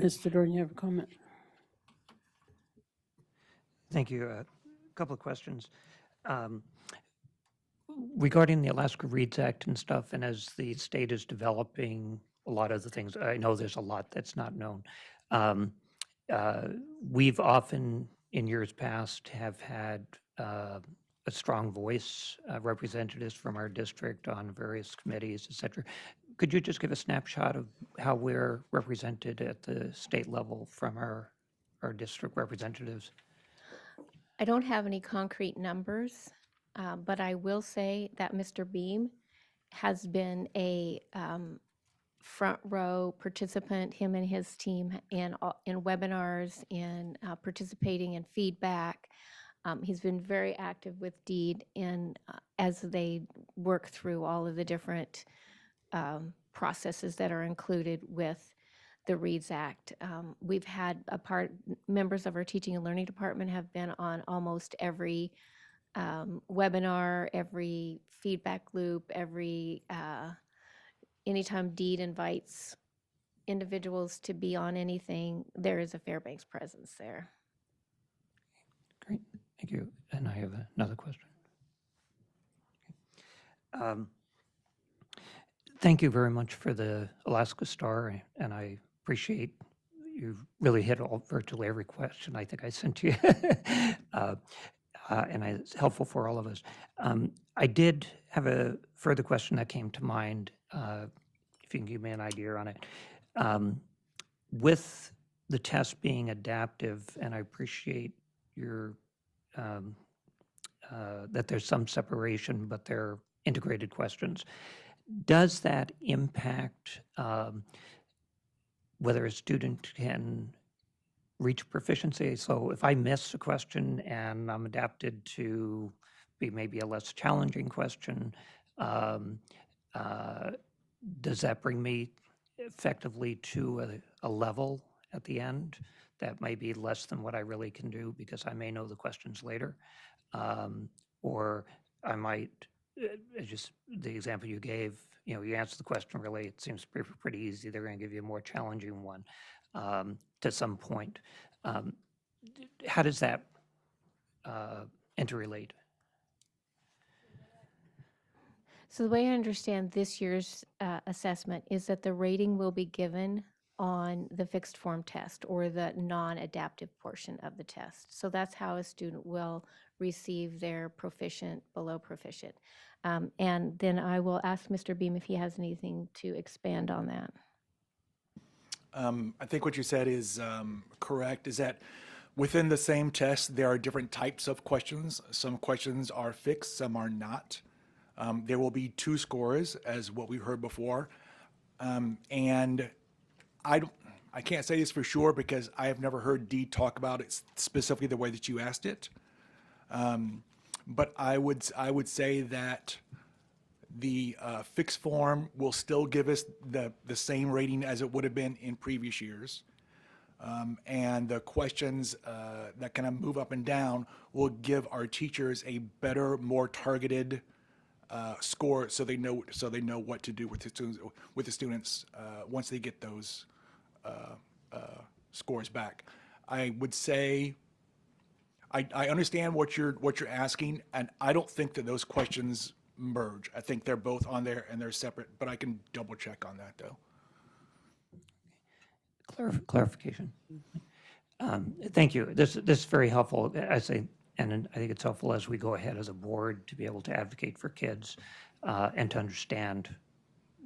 Mr. Dorn, you have a comment? Thank you. A couple of questions. Regarding the Alaska Reads Act and stuff, and as the state is developing a lot of the things, I know there's a lot that's not known. We've often, in years past, have had a strong voice, representatives from our district on various committees, et cetera. Could you just give a snapshot of how we're represented at the state level from our district representatives? I don't have any concrete numbers, but I will say that Mr. Beam has been a front row participant, him and his team, in webinars, in participating in feedback. He's been very active with DEED as they work through all of the different processes that are included with the READS Act. We've had members of our teaching and learning department have been on almost every webinar, every feedback loop, anytime DEED invites individuals to be on anything, there is a Fairbanks presence there. Great, thank you. And I have another question. Thank you very much for the Alaska Star, and I appreciate you really hit virtually every question I think I sent to you. And it's helpful for all of us. I did have a further question that came to mind, if you can give me an idea on it. With the test being adaptive, and I appreciate that there's some separation, but they're integrated questions. Does that impact whether a student can reach proficiency? So if I miss a question and I'm adapted to be maybe a less challenging question, does that bring me effectively to a level at the end that may be less than what I really can do because I may know the questions later? Or I might, just the example you gave, you answer the question really, it seems pretty easy. They're going to give you a more challenging one to some point. How does that interrelate? So the way I understand this year's assessment is that the rating will be given on the fixed form test or the non-adaptive portion of the test. So that's how a student will receive their proficient, below proficient. And then I will ask Mr. Beam if he has anything to expand on that. I think what you said is correct, is that within the same test, there are different types of questions. Some questions are fixed, some are not. There will be 2 scores, as what we heard before. And I can't say this for sure because I have never heard Dee talk about it specifically the way that you asked it. But I would say that the fixed form will still give us the same rating as it would have been in previous years. And the questions that kind of move up and down will give our teachers a better, more targeted score, so they know what to do with the students once they get those scores back. I would say I understand what you're asking, and I don't think that those questions merge. I think they're both on there and they're separate, but I can double check on that though. Clarification. Thank you. This is very helpful. And I think it's helpful as we go ahead as a board to be able to advocate for kids and to understand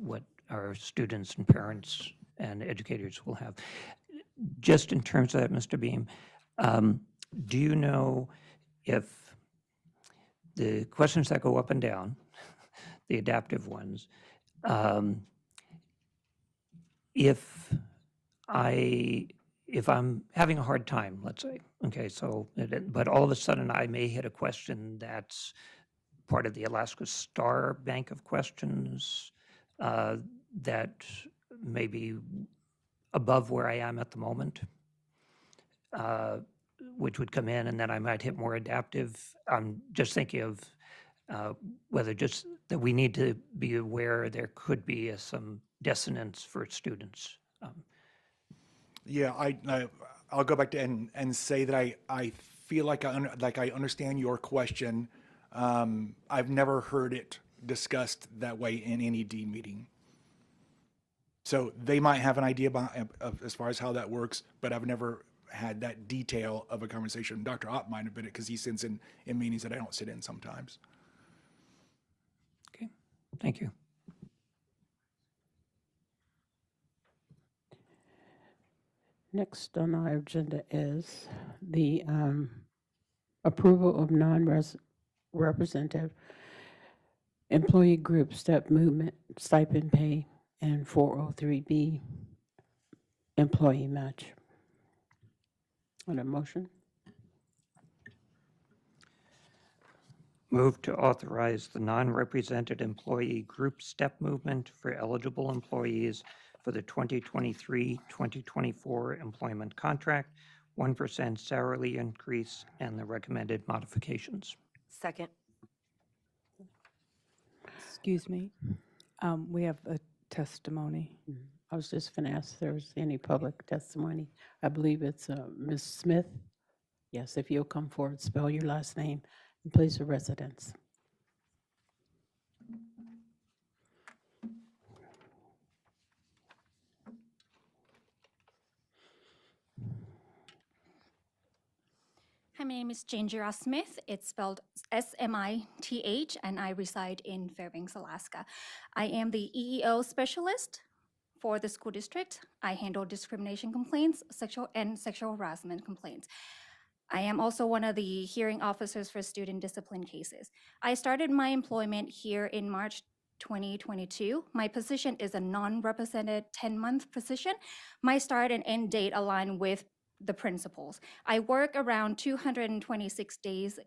what our students and parents and educators will have. Just in terms of that, Mr. Beam, do you know if the questions that go up and down, the adaptive ones, if I'm having a hard time, let's say, okay, so, but all of a sudden I may hit a question that's part of the Alaska Star Bank of questions that may be above where I am at the moment, which would come in, and then I might hit more adaptive. I'm just thinking of whether just that we need to be aware there could be some dissonance for students. Yeah, I'll go back to and say that I feel like I understand your question. I've never heard it discussed that way in any D meeting. So they might have an idea about as far as how that works, but I've never had that detail of a conversation. Dr. Ott might have been it because he sits in meetings that I don't sit in sometimes. Okay, thank you. Next on our agenda is the approval of non-representative employee group step movement, stipend pay, and 403B employee match. On a motion? Move to authorize the non-represented employee group step movement for eligible employees for the 2023-2024 employment contract, 1% salary increase, and the recommended modifications. Second. Excuse me. We have a testimony. I was just going to ask if there was any public testimony. I believe it's Ms. Smith. Yes, if you'll come forward, spell your last name and place of residence. Hi, my name is Ginger Smith. It's spelled S-M-I-T-H, and I reside in Fairbanks, Alaska. I am the EEO specialist for the school district. I handle discrimination complaints, sexual harassment complaints. I am also one of the hearing officers for student discipline cases. I started my employment here in March 2022. My position is a non-represented 10-month position. My start and end date align with the principals. I work around 226 days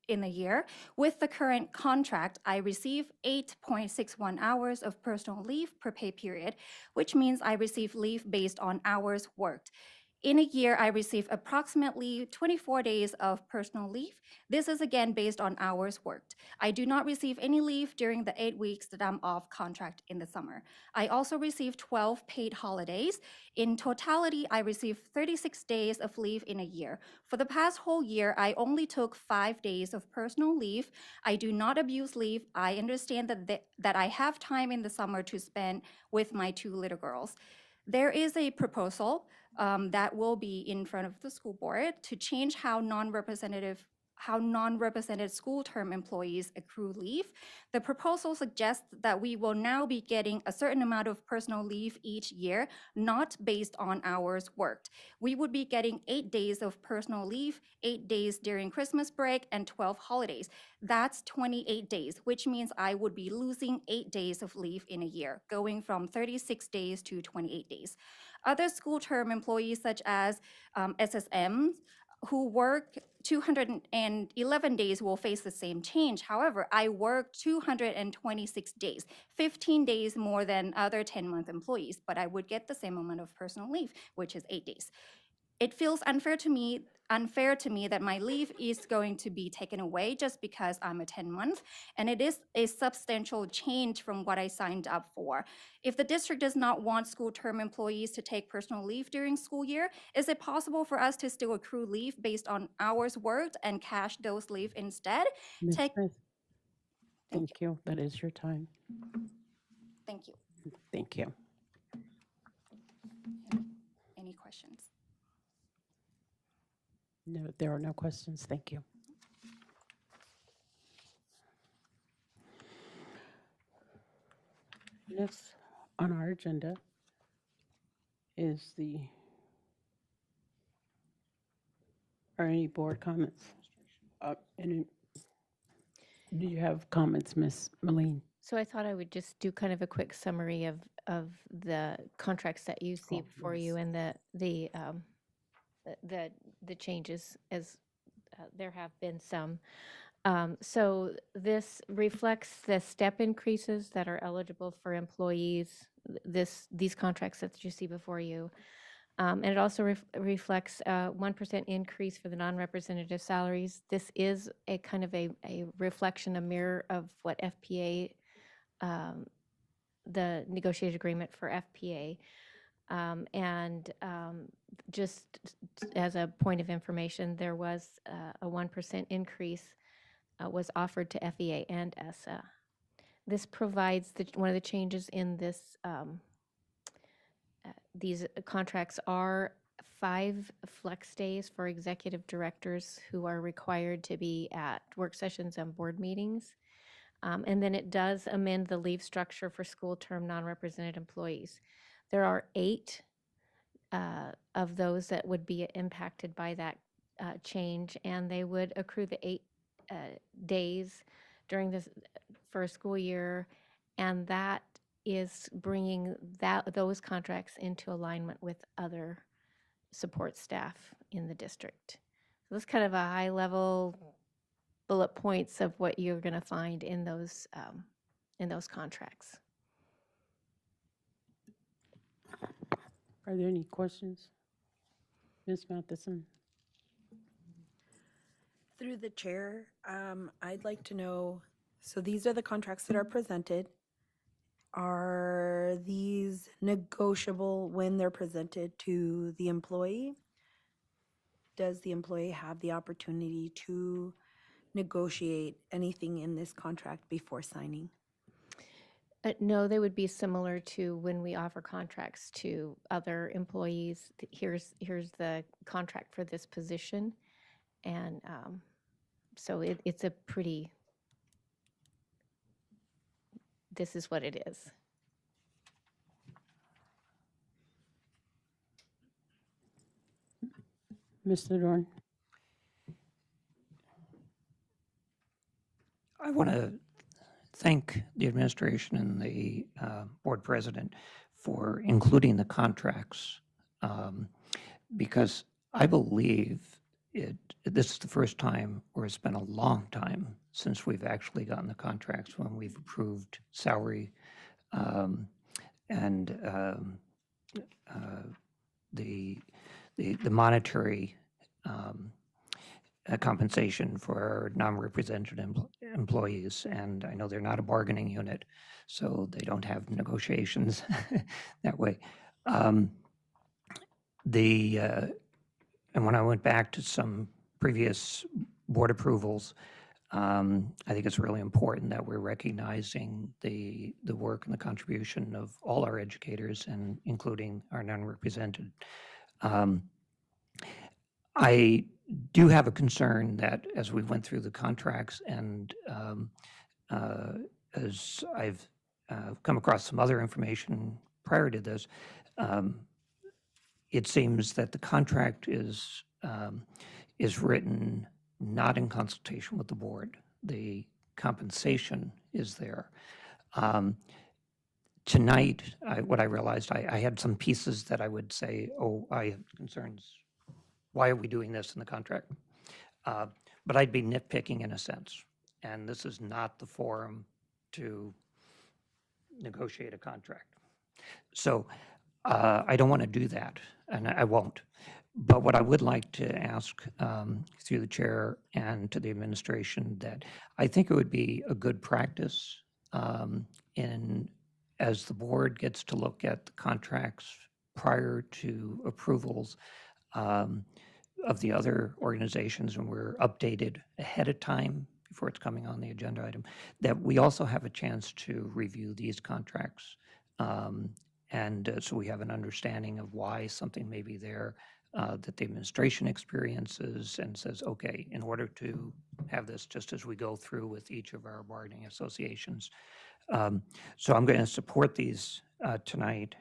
in a year. With the current contract, I receive 8.61 hours of personal leave per pay period, which means I receive leave based on hours worked. In a year, I receive approximately 24 days of personal leave. This is again based on hours worked. I do not receive any leave during the 8 weeks that I'm off contract in the summer. I also receive 12 paid holidays. In totality, I receive 36 days of leave in a year. For the past whole year, I only took 5 days of personal leave. I do not abuse leave. I understand that I have time in the summer to spend with my 2 little girls. There is a proposal that will be in front of the school board to change how non-represented school term employees accrue leave. The proposal suggests that we will now be getting a certain amount of personal leave each year, not based on hours worked. We would be getting 8 days of personal leave, 8 days during Christmas break, and 12 holidays. That's 28 days, which means I would be losing 8 days of leave in a year, going from 36 days to 28 days. Other school term employees, such as SSMs, who work 211 days will face the same change. However, I work 226 days, 15 days more than other 10-month employees, but I would get the same amount of personal leave, which is 8 days. It feels unfair to me that my leave is going to be taken away just because I'm a 10-month, and it is a substantial change from what I signed up for. If the district does not want school term employees to take personal leave during school year, is it possible for us to still accrue leave based on hours worked and cash those leave instead? Ms. Smith, thank you. That is your time. Thank you. Thank you. Any questions? No, there are no questions. Thank you. Next on our agenda is are any board comments? Do you have comments, Ms. Moline? So I thought I would just do kind of a quick summary of the contracts that you see before you and the changes, as there have been some. So this reflects the step increases that are eligible for employees, these contracts that you see before you. And it also reflects a 1% increase for the non-representative salaries. This is a kind of a reflection, a mirror of what FPA, the negotiated agreement for FPA. Just as a point of information, there was a 1% increase was offered to FEA and ESSA. This provides one of the changes in this. These contracts are 5 flex days for executive directors who are required to be at work sessions and board meetings. And then it does amend the leave structure for school term non-represented employees. There are 8 of those that would be impacted by that change, and they would accrue the 8 days during this first school year, and that is bringing those contracts into alignment with other support staff in the district. So that's kind of a high-level bullet points of what you're going to find in those contracts. Are there any questions? Ms. Matheson? Through the chair, I'd like to know, so these are the contracts that are presented. Are these negotiable when they're presented to the employee? Does the employee have the opportunity to negotiate anything in this contract before signing? No, they would be similar to when we offer contracts to other employees. Here's the contract for this position. And so it's a pretty, this is what it is. Mr. Dorn? want to thank the administration and the board president for including the contracts, because I believe this is the first time, or it's been a long time since we've actually gotten the contracts when we've approved salary and the monetary compensation for our non-represented employees. And I know they're not a bargaining unit, so they don't have negotiations that way. And when I went back to some previous board approvals, I think it's really important that we're recognizing the work and the contribution of all our educators, and including our non-represented. I do have a concern that as we went through the contracts and as I've come across some other information prior to this, it seems that the contract is written not in consultation with the board. The compensation is there. Tonight, what I realized, I had some pieces that I would say, oh, I have concerns. Why are we doing this in the contract? But I'd be nitpicking in a sense, and this is not the forum to negotiate a contract. So I don't want to do that, and I won't. But what I would like to ask through the chair and to the administration, that I think it would be a good practice as the board gets to look at the contracts prior to approvals of the other organizations, and we're updated ahead of time before it's coming on the agenda item, that we also have a chance to review these contracts. So we have an understanding of why something may be there that the administration experiences and says, okay, in order to have this, just as we go through with each of our bargaining associations. So I'm going to support these tonight.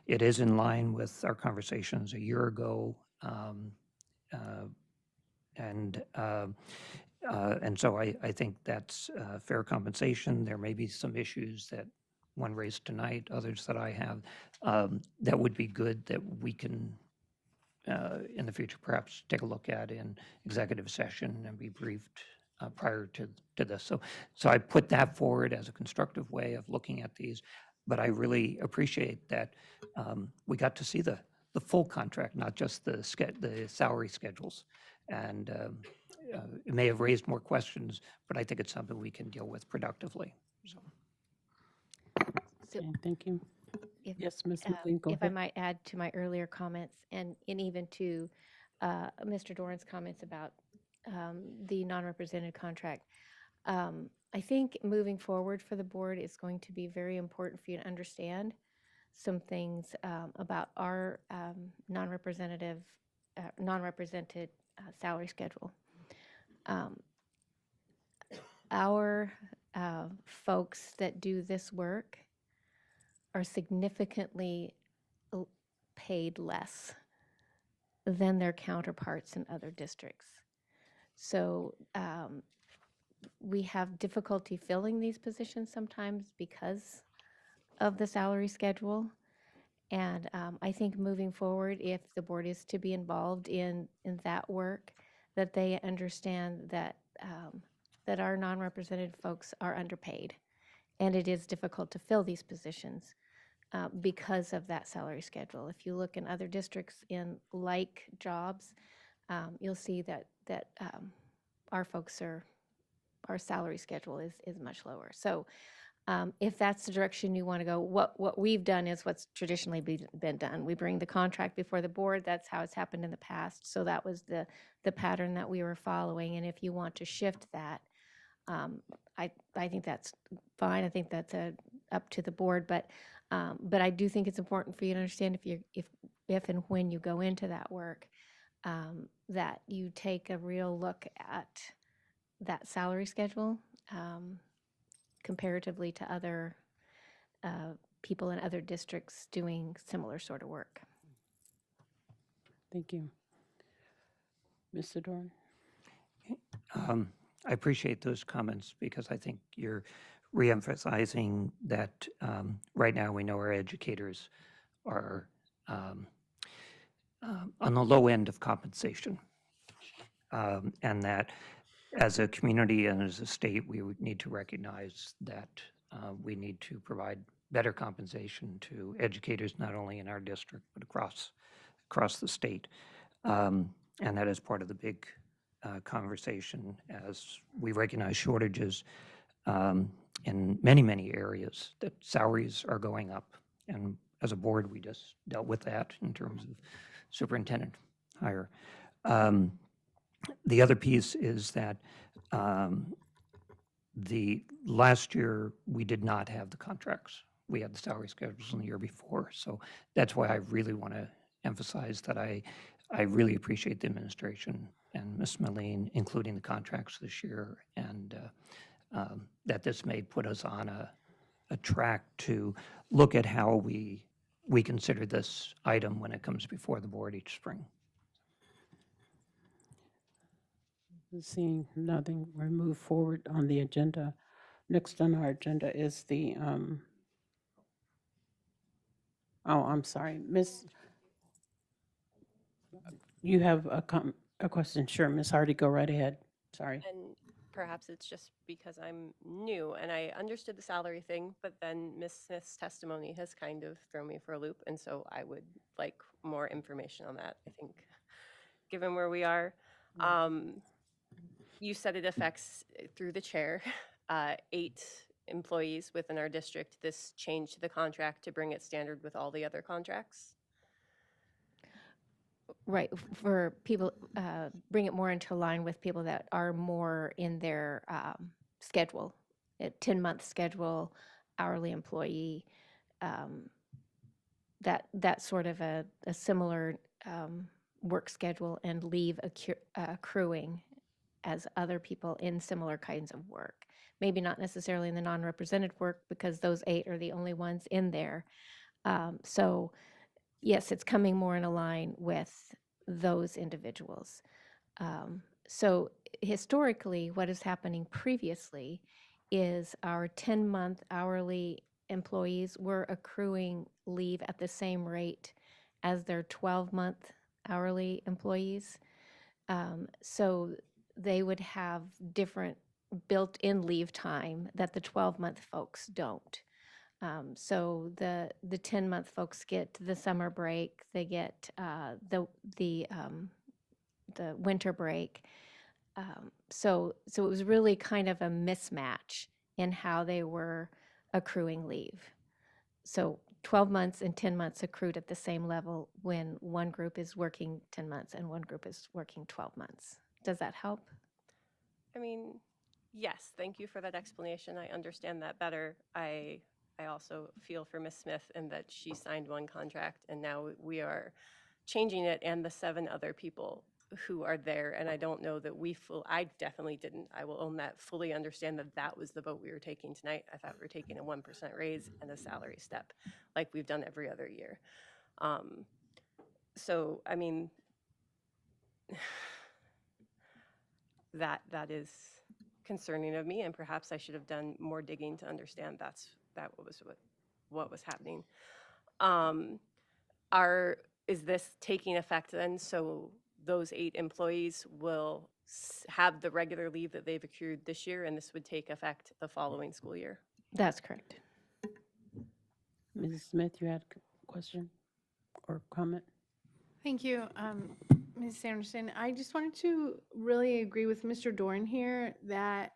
It is in line with our conversations a year ago. And so I think that's fair compensation. There may be some issues that one raised tonight, others that I have, that would be good that we can, in the future, perhaps take a look at in executive session and be briefed prior to this. So I put that forward as a constructive way of looking at these, but I really appreciate that we got to see the full contract, not just the salary schedules. And it may have raised more questions, but I think it's something we can deal with productively. So. Okay, thank you. Yes, Ms. McLean, go If I ahead. might add to my earlier comments and even to Mr. Doran's comments about the non-represented contract, I think moving forward for the board is going to be very important for you to understand some things about our non-represented salary schedule. Our folks that do this work are significantly paid less than their counterparts in other districts. So we have difficulty filling these positions sometimes because of the salary schedule. And I think moving forward, if the board is to be involved in that work, that they understand that that our non-represented folks are underpaid. And it is difficult to fill these positions because of that salary schedule. If you look in other districts in like jobs, you'll see that our folks our salary schedule is much lower. So if that's the direction you want to go, what we've done is what's traditionally been done. We bring the contract before the board. That's how it's happened in the past. So that was the pattern that we were following. And if you want to shift that, I think that's fine. I think that's up to the board. But I do think it's important for you to understand if and when you go into that work, that you take a real look at that salary schedule comparatively to other people in other districts doing similar sort of work. Thank you. Mr. Doran? I appreciate those comments because I think you're reemphasizing that right now we know our educators are on the low end of compensation. And that as a community and as a state, we would need to recognize that we need to provide better compensation to educators, not only in our district, but across the state. And that is part of the big conversation as we recognize shortages in many, many areas, that salaries are going up. And as a board, we just dealt with that in terms of superintendent hire. The other piece is that the last year, we did not have the contracts. We had the salary schedules in the year before. So that's why I really want to emphasize that I really appreciate the administration and Ms. Meline including the contracts this year, and that this may put us on a track to look at how we consider this item when it comes before the board each spring. Seeing nothing, we'll move forward on the agenda. Next on our agenda is the, oh, I'm sorry, Miss, you have a question? Sure, Miss Hardy, go right ahead. Sorry. And perhaps it's just because I'm new and I understood the salary thing, but then Ms. Smith's testimony has kind of thrown me for a loop. And so I would like more information on that, I think, given where we are. You said it affects, through the chair, 8 employees within our district. This change to the contract to bring it standard with all the other contracts? Right, for people, bring it more into line with people that are more in their schedule, a 10-month schedule, hourly employee, that sort of a similar work schedule and leave accruing as other people in similar kinds of work. Maybe not necessarily in the non-represented work because those 8 are the only ones in there. So yes, it's coming more in line with those individuals. So historically, what is happening previously is our 10-month hourly employees were accruing leave at the same rate as their 12-month hourly employees. So they would have different built-in leave time that the 12-month folks don't. So the 10-month folks get the summer break, they get the winter break. So it was really kind of a mismatch in how they were accruing leave. So 12 months and 10 months accrued at the same level when one group is working 10 months and one group is working 12 months. Does that help? I mean, yes, thank you for that explanation. I understand that better. I also feel for Ms. Smith in that she signed one contract and now we are changing it and the 7 other people who are there. And I don't know that I definitely didn't, I will own that, fully understand that that was the vote we were taking tonight. I thought we were taking a 1% raise and a salary step like we've done every other year. So, I mean, that is concerning of me, and perhaps I should have done more digging to understand that was what was happening. Is this taking effect then? So those 8 employees will have the regular leave that they've accrued this year, and this would take effect the following school year? That's correct. Mrs. Smith, you had a question or comment? Thank you, Ms. Sanderson. I just wanted to really agree with Mr. Dorn here that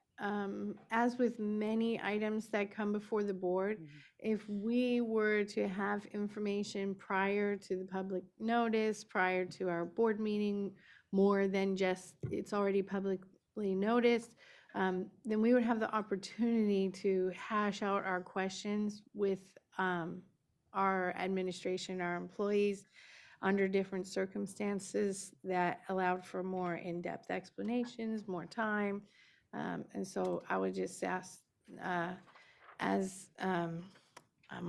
as with many items that come before the board, if we were to have information prior to the public notice, prior to our board meeting, more than just it's already publicly noticed, then we would have the opportunity to hash out our questions with our administration, our employees, under different circumstances that allowed for more in-depth explanations, more time. And so I would just ask, I'm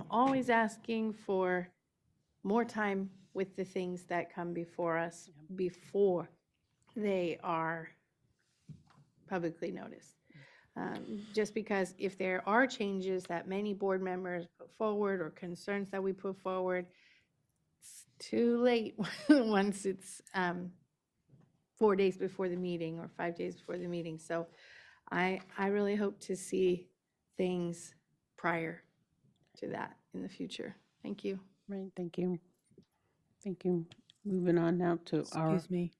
always asking for more time with the things that come before us before they are publicly noticed. Just because if there are changes that many board members put forward or concerns that we put forward, it's too late once it's 4 days before the meeting or 5 days before the meeting. So I really hope to see things prior to that in the future. Thank you. Right, thank you. Thank you. Moving on now to our. Excuse me.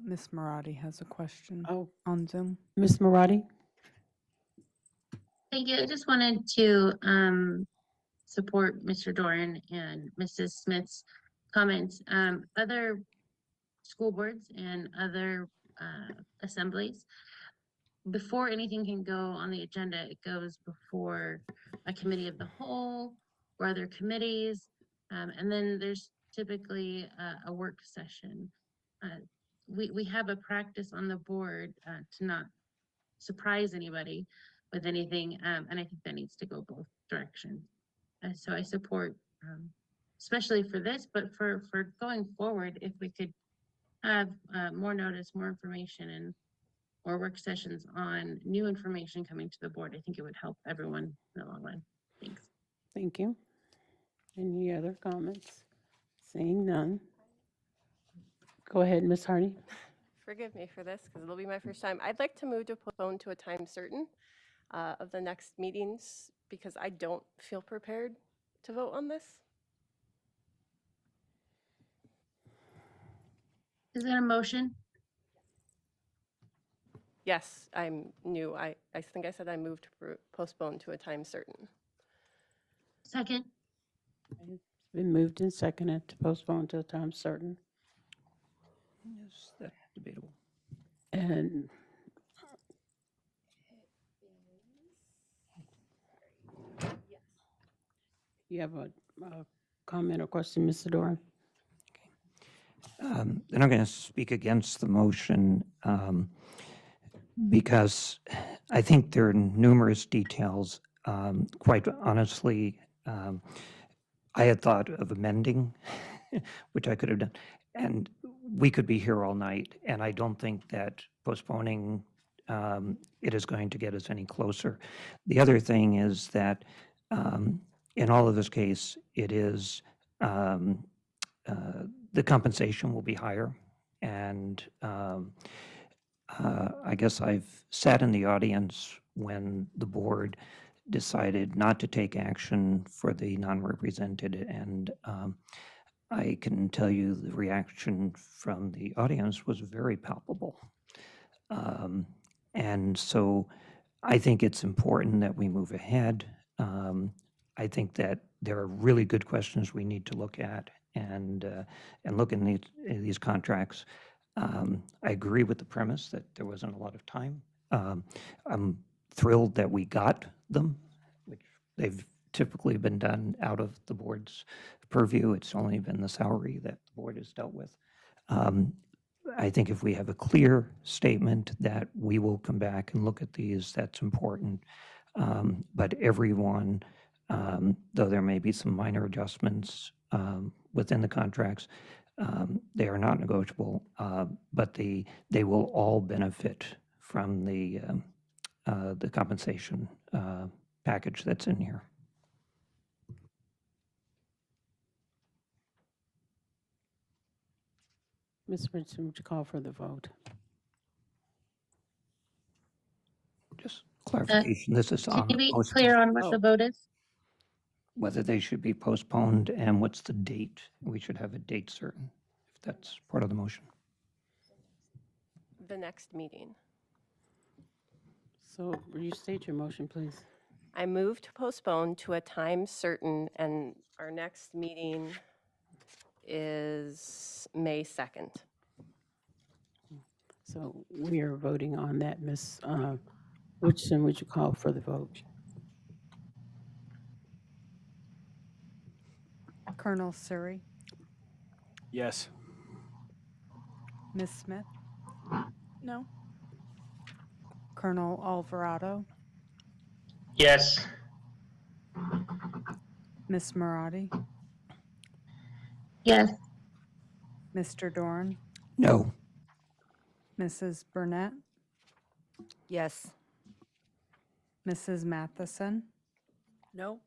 Ms. Marati has a question Oh, on Zoom. Ms. Marati? Thank you. I just wanted to support Mr. Doran and Mrs. Smith's comments. Other school boards and other assemblies, before anything can go on the agenda, it goes before a committee of the whole or other committees. And then there's typically a work session. We have a practice on the board to not surprise anybody with anything, and I think that needs to go both directions. So I support, especially for this, but for going forward, if we could have more notice, more information, and more work sessions on new information coming to the board, I think it would help everyone in the long run. Thanks. Thank you. Any other comments? Seeing none. Go ahead, Ms. Hardy. Forgive me for this because it'll be my first time. I'd like to move to postpone to a time certain of the next meetings because I don't feel prepared to vote on this. Is that a motion? Yes, I'm new. I think I said I moved to postpone to a time certain. Second. It's been moved and seconded to postpone to a time certain. Is that debatable? And you have a comment or question, Mr. Doran? Then I'm going to speak against the motion because I think there are numerous details. Quite honestly, I had thought of amending, which I could have done, and we could be here all night, and I don't think that postponing it is going to get us any closer. The other thing is that in all of this case, it is the compensation will be higher, and I guess I've sat in the audience when the board decided not to take action for the non-represented, and I can tell you the reaction from the audience was very palpable. And so I think it's important that we move ahead. I think that there are really good questions we need to look at and look in these contracts. I agree with the premise that there wasn't a lot of time. I'm thrilled that we got them, which they've typically been done out of the board's purview. It's only been the salary that the board has dealt with. I think if we have a clear statement that we will come back and look at these, that's important. But everyone, though there may be some minor adjustments within the contracts, they are not negotiable, but they will all benefit from the compensation package that's in here. Ms. Richardson, would you call for the vote? Just clarification, this is on Can you be postpone- clear on what the vote is? whether they should be postponed and what's the date. We should have a date certain, if that's part of the motion. The next meeting. So restate your motion, please. I move to postpone to a time certain, and our next meeting is May 2nd. So we are voting on that, Ms. Richardson, would you call for the vote? Colonel Surrey, Yes. Ms. Smith, No. Colonel Alvarado, Yes. Ms. Marati, Yes. Mr. Doran, No. Mrs. Burnett, Yes. Mrs. Matheson, No.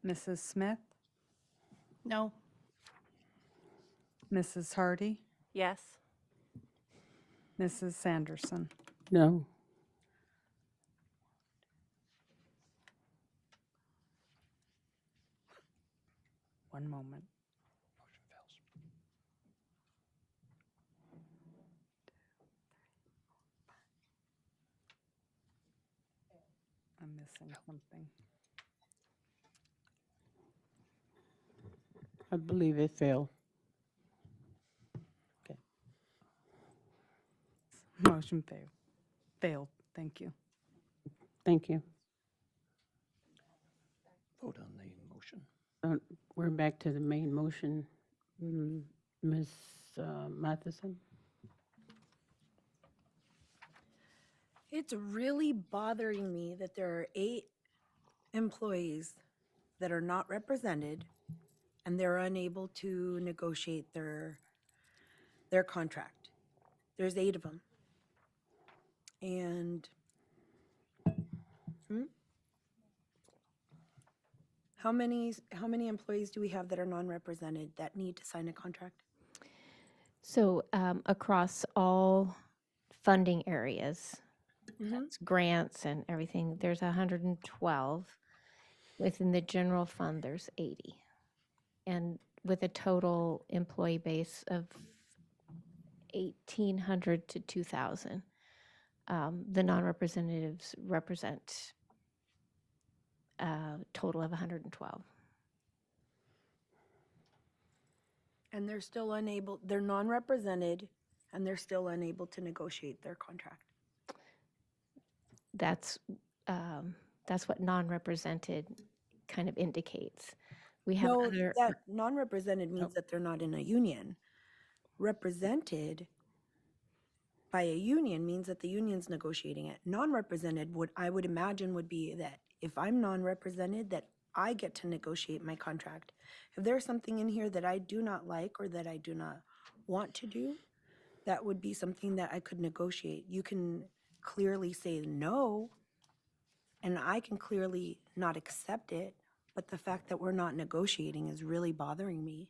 Mrs. Smith, No. Mrs. Hardy, Yes. Mrs. Sanderson. No. One moment. I'm missing something. I believe it failed. Motion failed. Failed. Thank you. Thank you. Vote on the motion. We're back to the main motion. Ms. Matheson? It's really bothering me that there are 8 employees that are not represented and they're unable to negotiate their contract. There's 8 of them. And how many employees do we have that are non-represented that need to sign a contract? So across all funding areas, that's grants and everything, there's 112. Within the general fund, there's 80. And with a total employee base of 1,800 to 2,000, the non-representatives represent a total of 112. And they're still unable, they're non-represented and they're still unable to negotiate their contract. That's what non-represented kind of indicates. We have No, other. that non-represented means that they're not in a union. Represented by a union means that the union's negotiating it. Non-represented I would imagine would be that if I'm non-represented, that I get to negotiate my contract. If there's something in here that I do not like or that I do not want to do, that would be something that I could negotiate. You can clearly say no, and I can clearly not accept it, but the fact that we're not negotiating is really bothering me.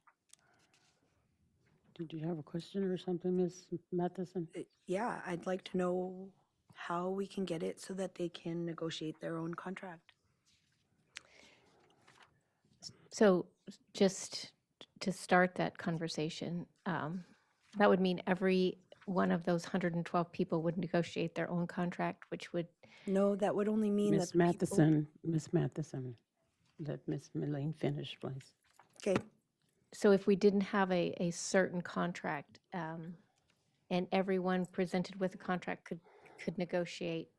Did you have a question or something, Ms. Matheson? Yeah, I'd like to know how we can get it so that they can negotiate their own contract. So just to start that conversation, that would mean every one of those 112 people would negotiate their own contract, which would. No, that would only mean Ms. that Matheson, Ms. Matheson, let Ms. Mullane finish, please. Okay. So if we didn't have a certain contract, and everyone presented with a contract could negotiate,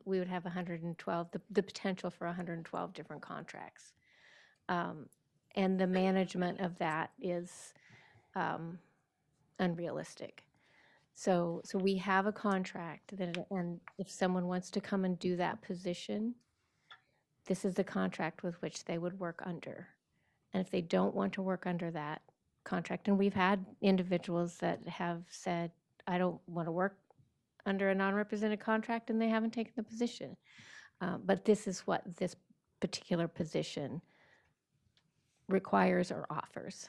we would have 112, the potential for 112 different contracts. And the management of that is unrealistic. So we have a contract and if someone wants to come and do that position, this is the contract with which they would work under. And if they don't want to work under that contract, and we've had individuals that have said, I don't want to work under a non-represented contract, and they haven't taken the position. But this is what this particular position requires or offers.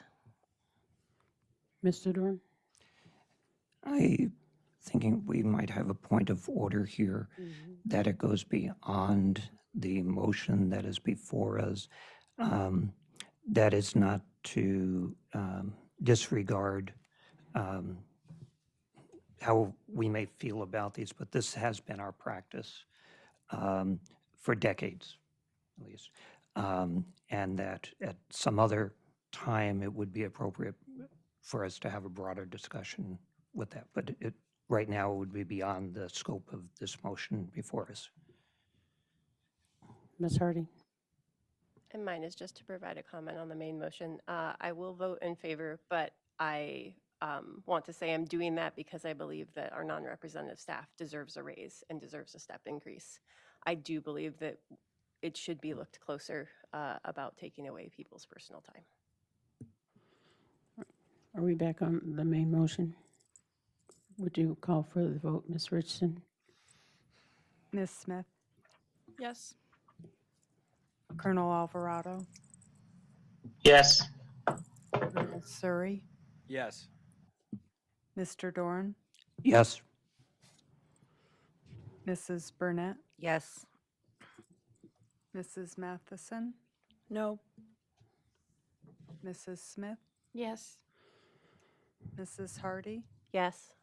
Mr. Dorn? I thinking we might have a point of order here, that it goes beyond the motion that is before us. That is not to disregard how we may feel about these, but this has been our practice for decades, at least. And that at some other time, it would be appropriate for us to have a broader discussion with that. But right now, it would be beyond the scope of this motion before us. Ms. Hardy? And mine is just to provide a comment on the main motion. I will vote in favor, but I want to say I'm doing that because I believe that our non-representative staff deserves a raise and deserves a step increase. I do believe that it should be looked closer about taking away people's personal time. Are we back on the main motion? Would you call for the vote, Ms. Richardson? Ms. Smith, Yes. Colonel Alvarado, Yes. Colonel Surrey, Yes. Mr. Doran, Yes. Mrs. Burnett, Yes. Mrs. Matheson, No. Mrs. Smith, Yes. Mrs. Hardy, Yes.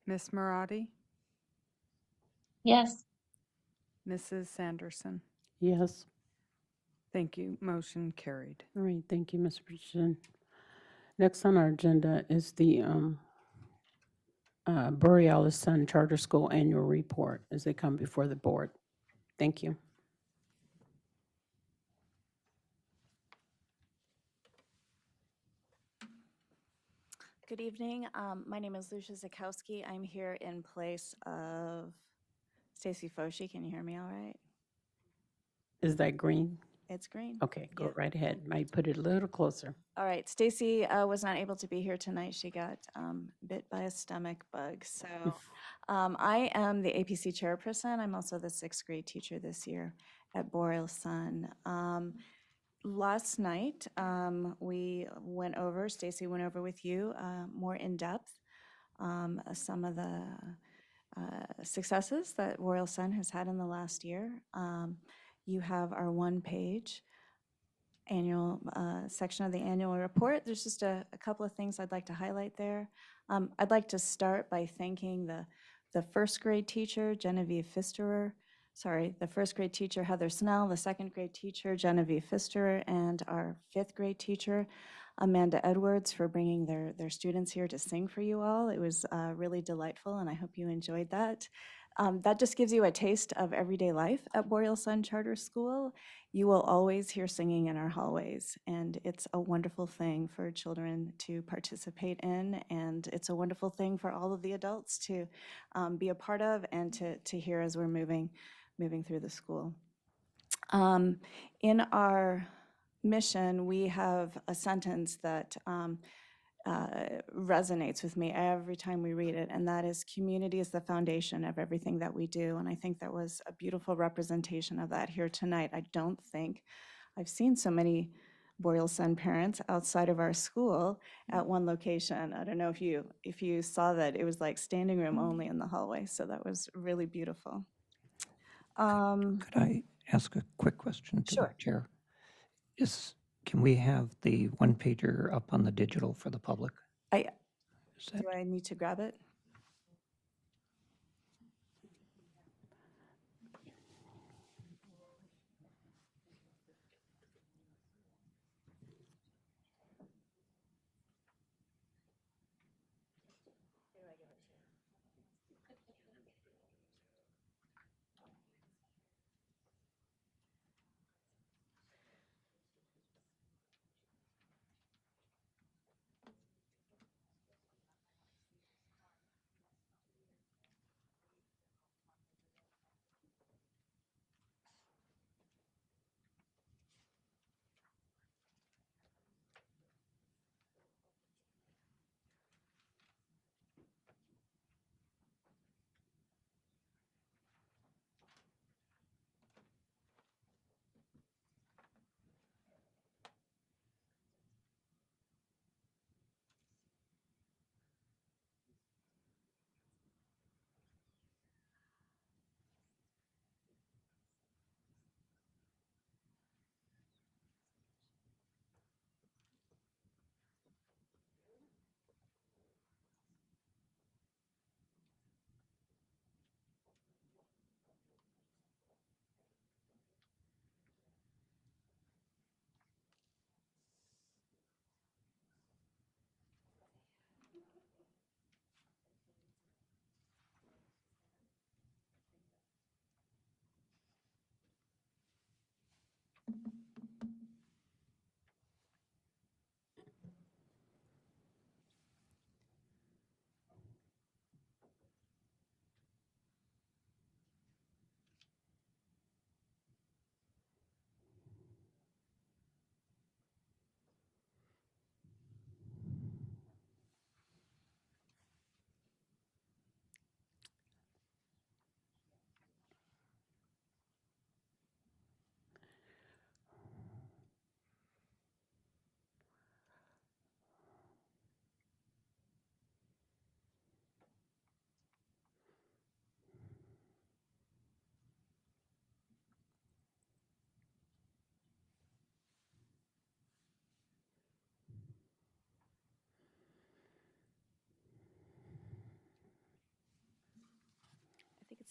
Miss Maradi, Yes. Mrs. Sanderson. Yes. Thank you. Motion carried. All right, thank you, Ms. Richardson. Next on our agenda is the Borealis Sun Charter School Annual Report as they come before the board. Thank you. Good evening. My name is Lucia Zakowski. I'm here in place of Stacy Foshi. Can you hear me all right? Is that green? It's green. Okay, go right ahead. Might put it a little closer. All right. Stacy was not able to be here tonight. She got bit by a stomach bug. So I am the APC chairperson. I'm also the sixth grade teacher this year at Boreal Sun. Last night, we went over, Stacy went over with you more in depth some of the successes that Boreal Sun has had in the last year. You have our one-page annual section of the annual report. There's just a couple of things I'd like to highlight there. I'd like to start by thanking the first grade teacher, Genevieve Pfisterer, the first grade teacher, Heather Snell, the second grade teacher, Genevieve Pfisterer, and our fifth grade teacher, Amanda Edwards, for bringing their students here to sing for you all. It was really delightful, and I hope you enjoyed that. That just gives you a taste of everyday life at Boreal Sun Charter School. You will always hear singing in our hallways, and it's a wonderful thing for children to participate in, and it's a wonderful thing for all of the adults to be a part of and to hear as we're moving through the school. In our mission, we have a sentence that resonates with me every time we read it, and that is, community is the foundation of everything that we do. And I think that was a beautiful representation of that here tonight. I don't think I've seen so many Boreal Sun parents outside of our school at one location. I don't know if you saw that. It was like standing room only in the hallway, so that was really beautiful. Could I ask a quick question to the chair? Can we have the one pager up on the digital for the public? Do I need to grab it?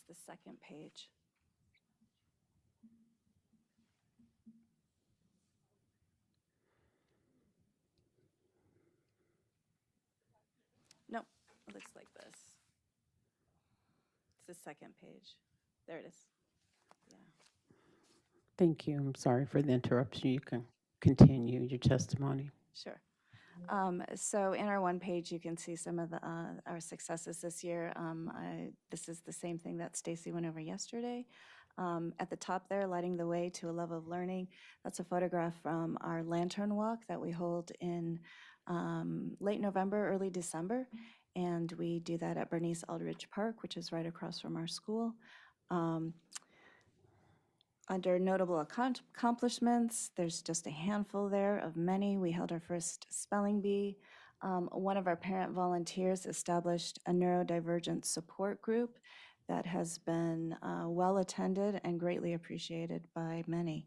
the second page. Nope, it looks like this. It's the second page. There it is. Yeah. Thank you. I'm sorry for the interruption. You can continue your testimony. Sure. So in our one page, you can see some of the, our successes this year. This is the same thing that Stacy went over yesterday. At the top there, lighting the way to a level of learning. That's a photograph from our lantern walk that we hold in late November, early December. And we do that at Bernice Aldridge Park, which is right across from our school. Under notable accomplishments, there's just a handful there of many. We held our first spelling bee. One of our parent volunteers established a neurodivergent support group that has been well attended and greatly appreciated by many.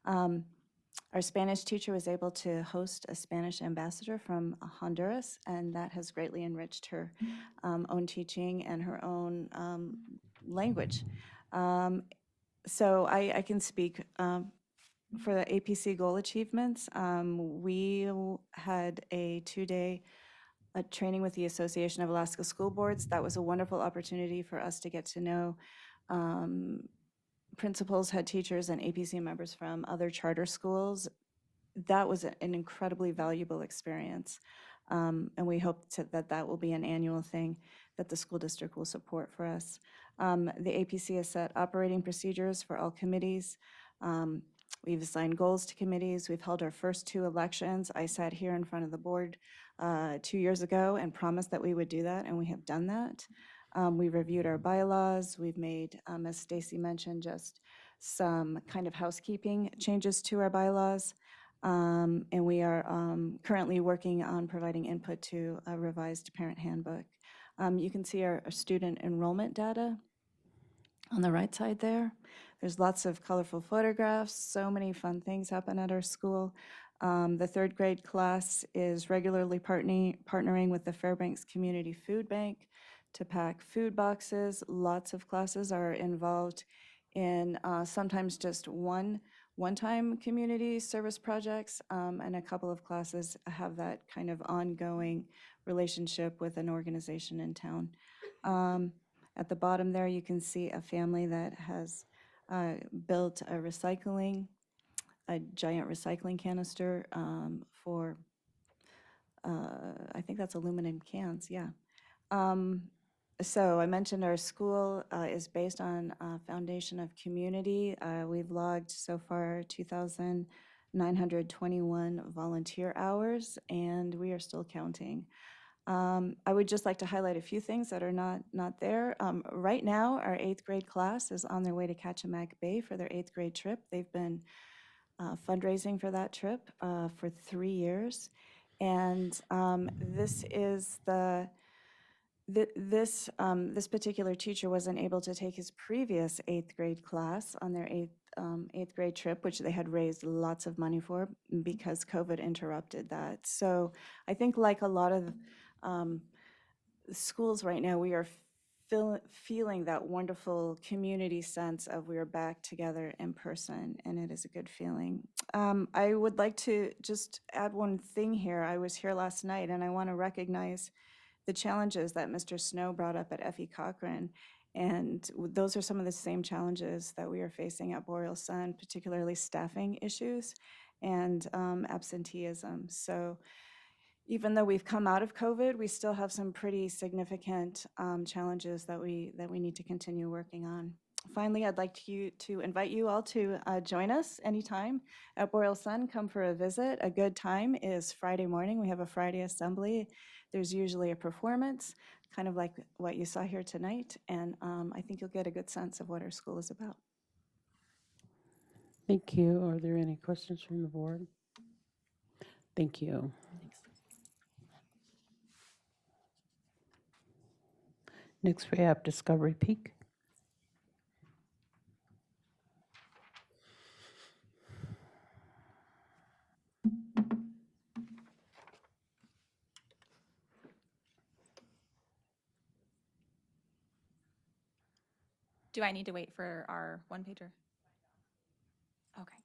Our Spanish teacher was able to host a Spanish ambassador from Honduras, and that has greatly enriched her own teaching and her own language. So I can speak for the APC goal achievements. We had a 2-day training with the Association of Alaska School Boards. That was a wonderful opportunity for us to get to know principals, head teachers, and APC members from other charter schools. That was an incredibly valuable experience. And we hope that will be an annual thing that the school district will support for us. The APC has set operating procedures for all committees. We've assigned goals to committees. We've held our first 2 elections. I sat here in front of the board 2 years ago and promised that we would do that, and we have done that. We reviewed our bylaws. We've made, as Stacy mentioned, just some kind of housekeeping changes to our bylaws. And we are currently working on providing input to a revised parent handbook. You can see our student enrollment data on the right side there. There's lots of colorful photographs. So many fun things happen at our school. The 3rd grade class is regularly partnering with the Fairbanks Community Food Bank to pack food boxes. Lots of classes are involved in sometimes just one-time community service projects, and a couple of classes have that kind of ongoing relationship with an organization in town. At the bottom there, you can see a family that has built a giant recycling canister for, I think that's aluminum cans, yeah. So I mentioned our school is based on a foundation of community. We've logged so far 2,921 volunteer hours, and we are still counting. I would just like to highlight a few things that are not there. Right now, our 8th grade class is on their way to Kachemak Bay for their 8th grade trip. They've been fundraising for that trip for 3 years. And this is this particular teacher wasn't able to take his previous 8th grade class on their 8th grade trip, which they had raised lots of money for because COVID interrupted that. So I think like a lot of schools right now, we are feeling that wonderful community sense of we are back together in person, and it is a good feeling. I would like to just add one thing here. I was here last night, and I want to recognize the challenges that Mr. Snow brought up at Effie Cochran. And those are some of the same challenges that we are facing at Boreal Sun, particularly staffing issues and absenteeism. So even though we've come out of COVID, we still have some pretty significant challenges that we need to continue working on. Finally, I'd like to invite you all to join us anytime at Boreal Sun. Come for a visit. A good time is Friday morning. We have a Friday assembly. There's usually a performance, kind of like what you saw here tonight, and I think you'll get a good sense of what our school is about. Thank you. Are there any questions from the board? Thank you. Next, we have Discovery Peak. Do I need to wait for our one pager? Okay.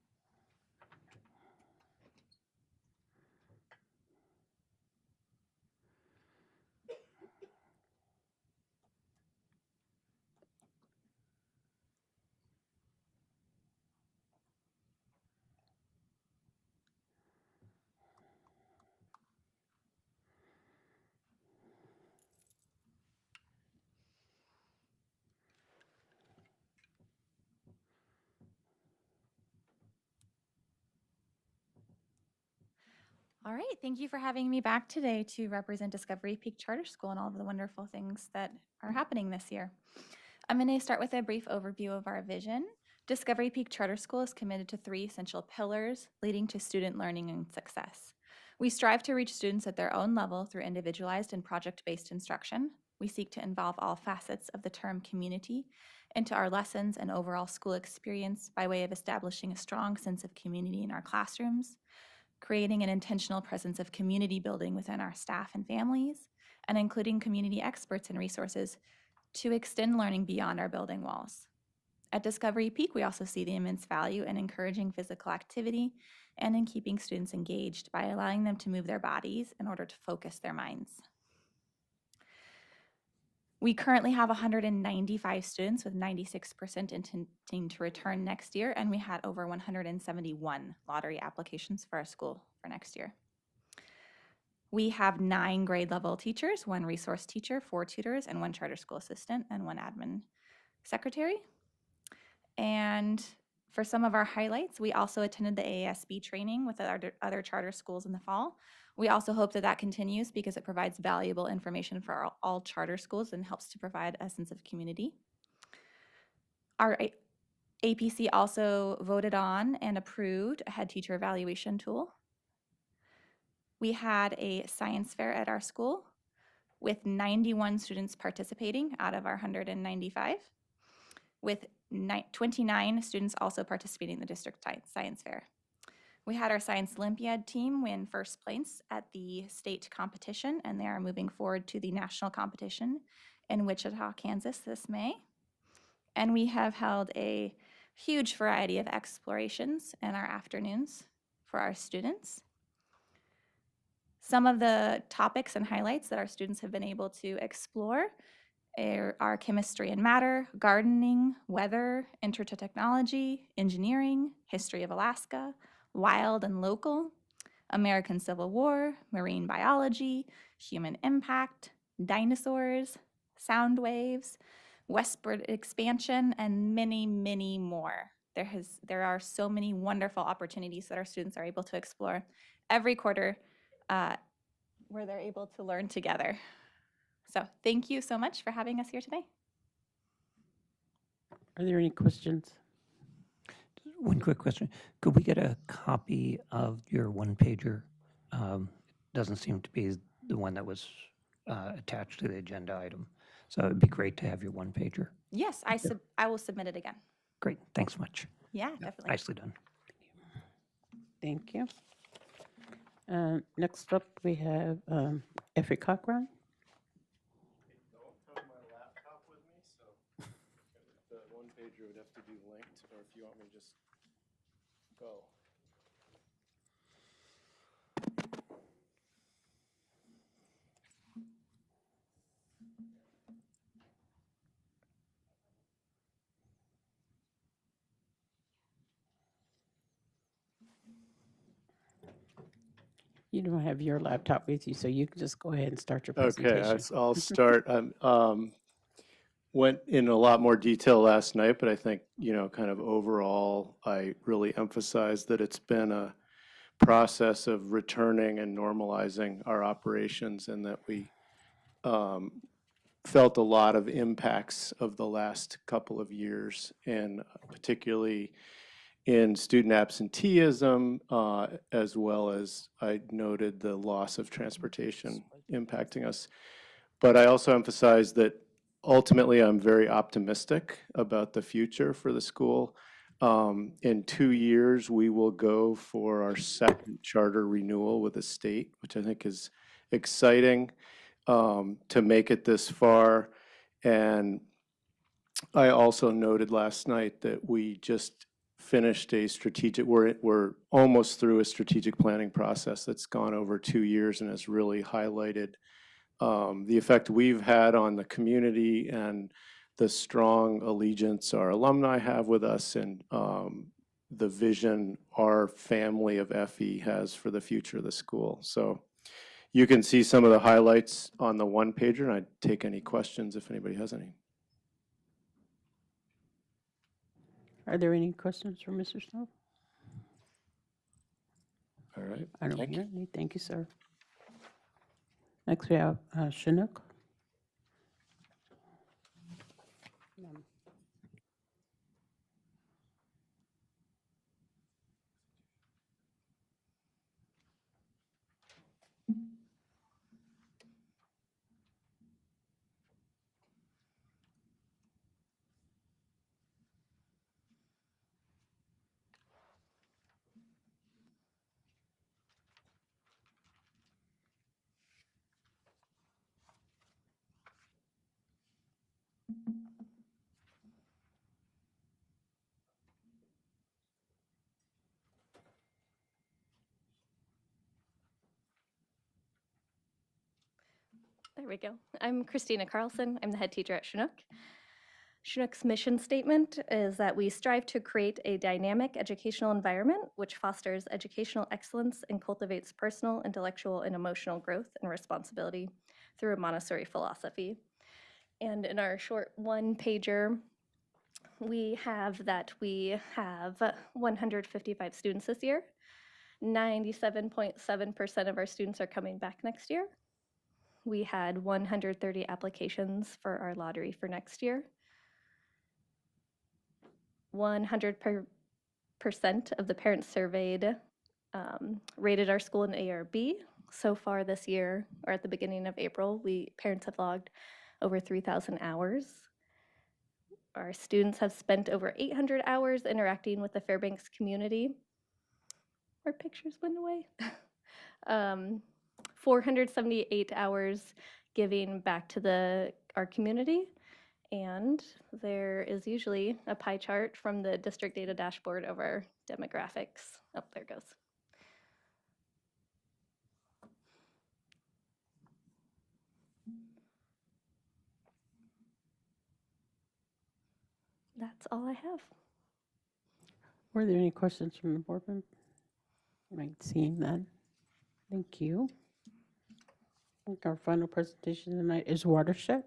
All right, thank you for having me back today to represent Discovery Peak Charter School and all of the wonderful things that are happening this year. I'm going to start with a brief overview of our vision. Discovery Peak Charter School is committed to 3 essential pillars leading to student learning and success. We strive to reach students at their own level through individualized and project-based instruction. We seek to involve all facets of the term community into our lessons and overall school experience by way of establishing a strong sense of community in our classrooms, creating an intentional presence of community building within our staff and families, and including community experts and resources to extend learning beyond our building walls. At Discovery Peak, we also see the immense value in encouraging physical activity and in keeping students engaged by allowing them to move their bodies in order to focus their minds. We currently have 195 students, with 96% intending to return next year, and we had over 171 lottery applications for our school for next year. We have 9 grade level teachers, 1 resource teacher, 4 tutors, and 1 charter school assistant, and 1 admin secretary. And for some of our highlights, we also attended the AASB training with other charter schools in the fall. We also hope that that continues because it provides valuable information for all charter schools and helps to provide a sense of community. Our APC also voted on and approved a head teacher evaluation tool. We had a science fair at our school with 91 students participating out of our 195, with 29 students also participating in the district science fair. We had our Science Olympiad team win first place at the state competition, and they are moving forward to the national competition in Wichita, Kansas this May. And we have held a huge variety of explorations in our afternoons for our students. Some of the topics and highlights that our students have been able to explore are chemistry and matter, gardening, weather, intro to technology, engineering, history of Alaska, wild and local, American Civil War, marine biology, human impact, dinosaurs, sound waves, westward expansion, and many, many more. There are so many wonderful opportunities that our students are able to explore every quarter where they're able to learn together. So thank you so much for having us here today. Are there any questions? One quick question. Could we get a copy of your one-pager? Doesn't seem to be the one that was attached to the agenda item. So it'd be great to have your one-pager. Yes, I will submit it again. Great, thanks much. Yeah, definitely. Nicely done. Thank you. Next up, we have Effie Cochran. The one pager would have to be linked, or if you want me to just go. You don't have your laptop with you, so you can just go ahead and start your Okay, presentation. I'll start. Went in a lot more detail last night, but I think, kind of overall, I really emphasized that it's been a process of returning and normalizing our operations, and that we felt a lot of impacts of the last couple of years, and particularly in student absenteeism, as well as I noted the loss of transportation impacting us. But I also emphasized that ultimately I'm very optimistic about the future for the school. In 2 years, we will go for our second charter renewal with the state, which I think is exciting to make it this far. And I also noted last night that we just finished a strategic, we're almost through a strategic planning process that's gone over 2 years and has really highlighted the effect we've had on the community and the strong allegiance our alumni have with us, and the vision our family of FE has for the future of the school. So you can see some of the highlights on the one pager, and I'd take any questions if anybody has any. Are there any questions for Mr. Snow? All right. I don't Thank hear any. Thank you, sir. Next, we have Chinook. There we go. I'm Christina Carlson. I'm the head teacher at Chinook. Chinook's mission statement is that we strive to create a dynamic educational environment which fosters educational excellence and cultivates personal, intellectual, and emotional growth and responsibility through a Montessori philosophy. And in our short one-pager, we have that we have 155 students this year. 97.7% of our students are coming back next year. We had 130 applications for our lottery for next year. 100% of the parents surveyed rated our school an A or B. So far this year, or at the beginning of April, parents have logged over 3,000 hours. Our students have spent over 800 hours interacting with the Fairbanks community. Our pictures went away. 478 hours giving back to our community. And there is usually a pie chart from the district data dashboard of our demographics. Oh, there it goes. That's all I have. Were there any questions from the board member? Right, seeing none. Thank you. I think our final presentation tonight is Watershed.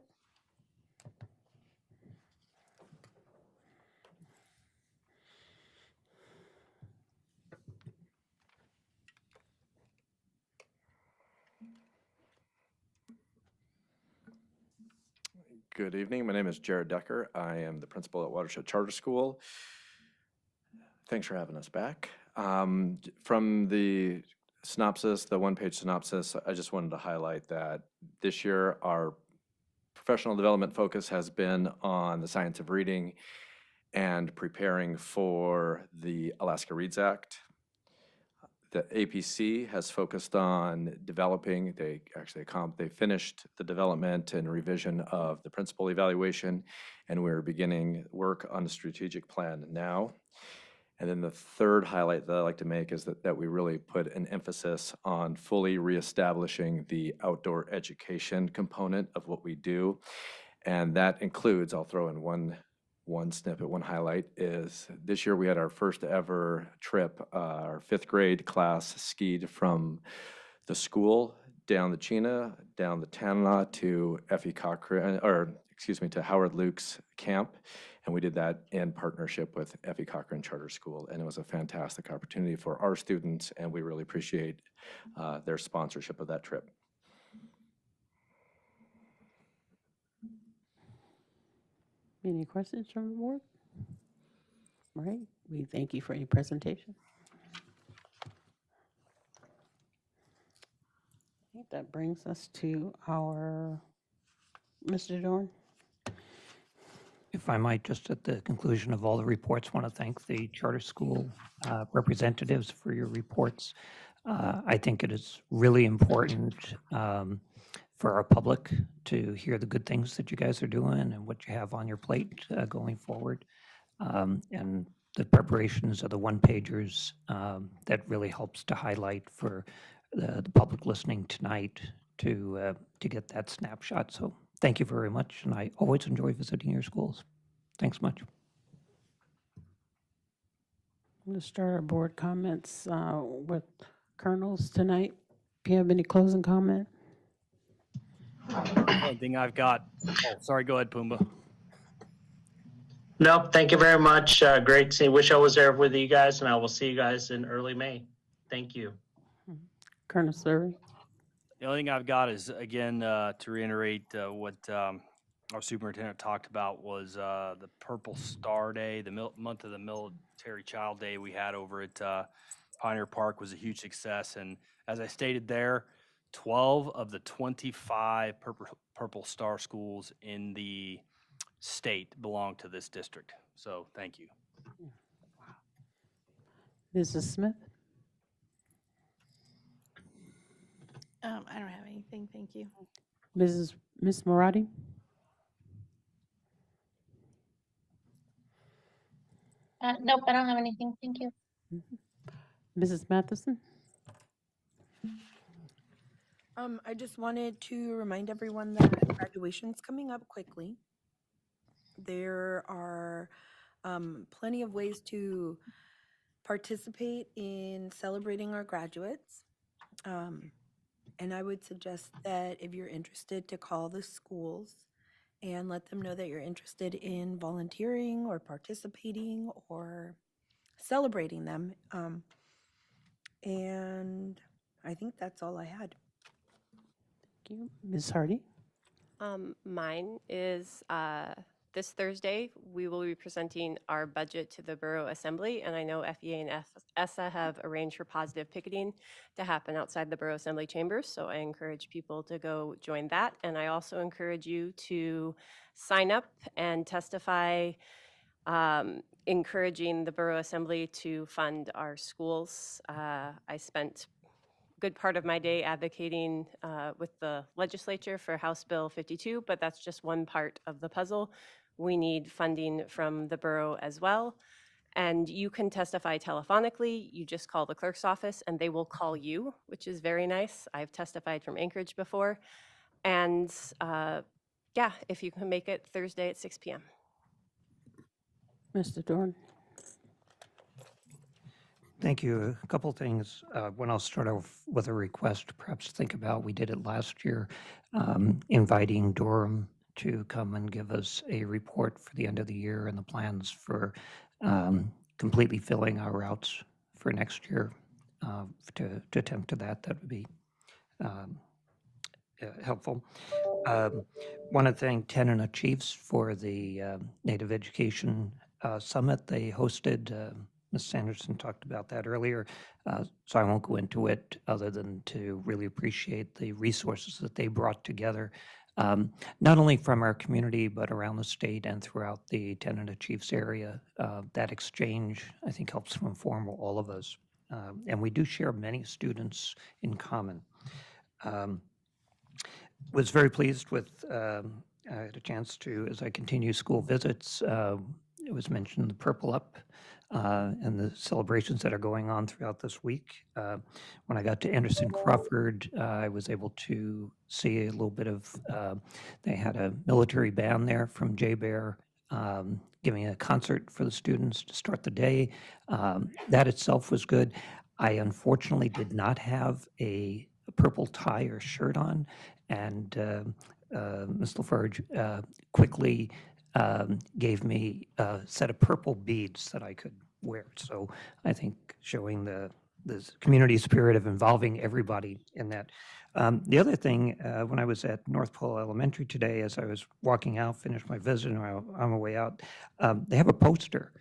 Good evening. My name is Jared Decker. I am the principal at Watershed Charter School. Thanks for having us back. From the synopsis, the one-page synopsis, I just wanted to highlight that this year our professional development focus has been on the science of reading and preparing for the Alaska Reads Act. The APC has focused on developing, they finished the development and revision of the principal evaluation, and we're beginning work on the strategic plan now. And then the third highlight that I like to make is that we really put an emphasis on fully reestablishing the outdoor education component of what we do. And that includes, I'll throw in one snippet, one highlight, is this year we had our first ever trip. Our 5th grade class skied from the school down the Chena, down the Tanana to to Howard Luke's camp. And we did that in partnership with Effie Cochran Charter School. And it was a fantastic opportunity for our students, and we really appreciate their sponsorship of that trip. Any questions from the board? All right, we thank you for your presentation. I think that brings us to our, Mr. Dorn. If I might, just at the conclusion of all the reports, want to thank the charter school representatives for your reports. I think it is really important for our public to hear the good things that you guys are doing and what you have on your plate going forward. And the preparations of the one-pagers that really helps to highlight for the public listening tonight to get that snapshot. So thank you very much, and I always enjoy visiting your schools. Thanks much. I'm going to start our board comments with colonels tonight. Do you have any closing comment? The only thing I've got, oh, sorry, go ahead, Pumbaa. Nope, thank you very much. Great to see. Wish I was there with you guys, and I will see you guys in early May. Thank you. Colonel Surrey? The only thing I've got is, again, to reiterate what our superintendent talked about was the Purple Star Day, the month of the Military Child Day we had over at Pioneer Park was a huge success. And as I stated there, 12 of the 25 Purple Star schools in the state belong to this district. So thank you. Mrs. Smith? I don't have anything, thank you. Miss Marati? Nope, I don't have anything. Thank you. Mrs. Matheson? I just wanted to remind everyone that graduation's coming up quickly. There are plenty of ways to participate in celebrating our graduates. And I would suggest that if you're interested to call the schools and let them know that you're interested in volunteering or participating or celebrating them. And I think that's all I had. Thank you. Ms. Hardy? Mine is this Thursday, we will be presenting our budget to the Borough Assembly, and I know FEA and ESSA have arranged for positive picketing to happen outside the Borough Assembly chambers, so I encourage people to go join that, and I also encourage you to sign up and testify, encouraging the Borough Assembly to fund our schools. I spent good part of my day advocating with the legislature for House Bill 52, but that's just one part of the puzzle. We need funding from the borough as well. And you can testify telephonically. You just call the clerk's office and they will call you, which is very nice. I've testified from Anchorage before. And yeah, if you can make it Thursday at 6 p.m. Mr. Dorn? Thank you. A couple things. When I'll start off with a request to perhaps think about, we did it last year, inviting Durham to come and give us a report for the end of the year and the plans for completely filling our routes for next year. To attempt to that would be helpful. Want to thank Tanana Chiefs for the Native Education Summit they hosted. Ms. Sanderson talked about that earlier, so I won't go into it other than to really appreciate the resources that they brought together, not only from our community, but around the state and throughout the Tanana Chiefs area. That exchange, I think, helps to inform all of us. And we do share many students in common. Was very pleased with, I had a chance to, as I continue school visits, it was mentioned the Purple Up and the celebrations that are going on throughout this week. When I got to Anderson Crawford, I was able to see a little bit of, they had a military band there from J-Bear giving a concert for the students to start the day. That itself was good. I unfortunately did not have a purple tie or shirt on, and Ms. Lafarge quickly gave me a set of purple beads that I could wear. So I think showing the community spirit of involving everybody in that. The other thing, when I was at North Pole Elementary today, as I was walking out, finished my visit, and on my way out, they have a poster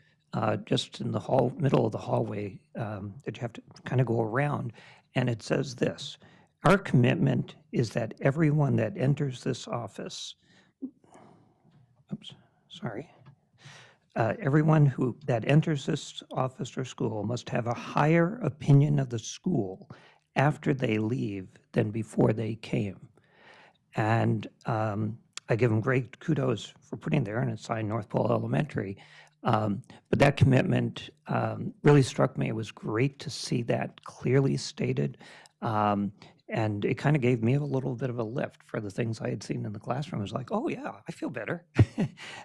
just in the middle of the hallway that you have to kind of go around, and it says this: "Our commitment is that everyone that enters this office," everyone that enters this office or school must have a higher opinion of the school after they leave than before they came. And I give them great kudos for putting there, and it's signed North Pole Elementary. But that commitment really struck me. It was great to see that clearly stated. And it kind of gave me a little bit of a lift for the things I had seen in the classroom. I was like, oh, yeah, I feel better.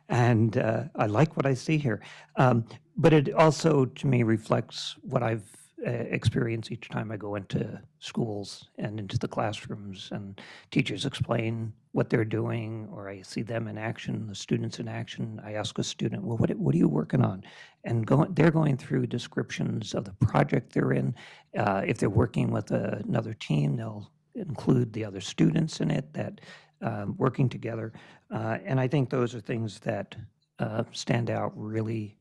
And I like what I see here. But it also, to me, reflects what I've experienced each time I go into schools and into the classrooms, and teachers explain what they're doing, or I see them in action, the students in action. I ask a student, well, what are you working on? And they're going through descriptions of the project they're in. If they're working with another team, they'll include the other students in it, that working together. And I think those are things that stand out really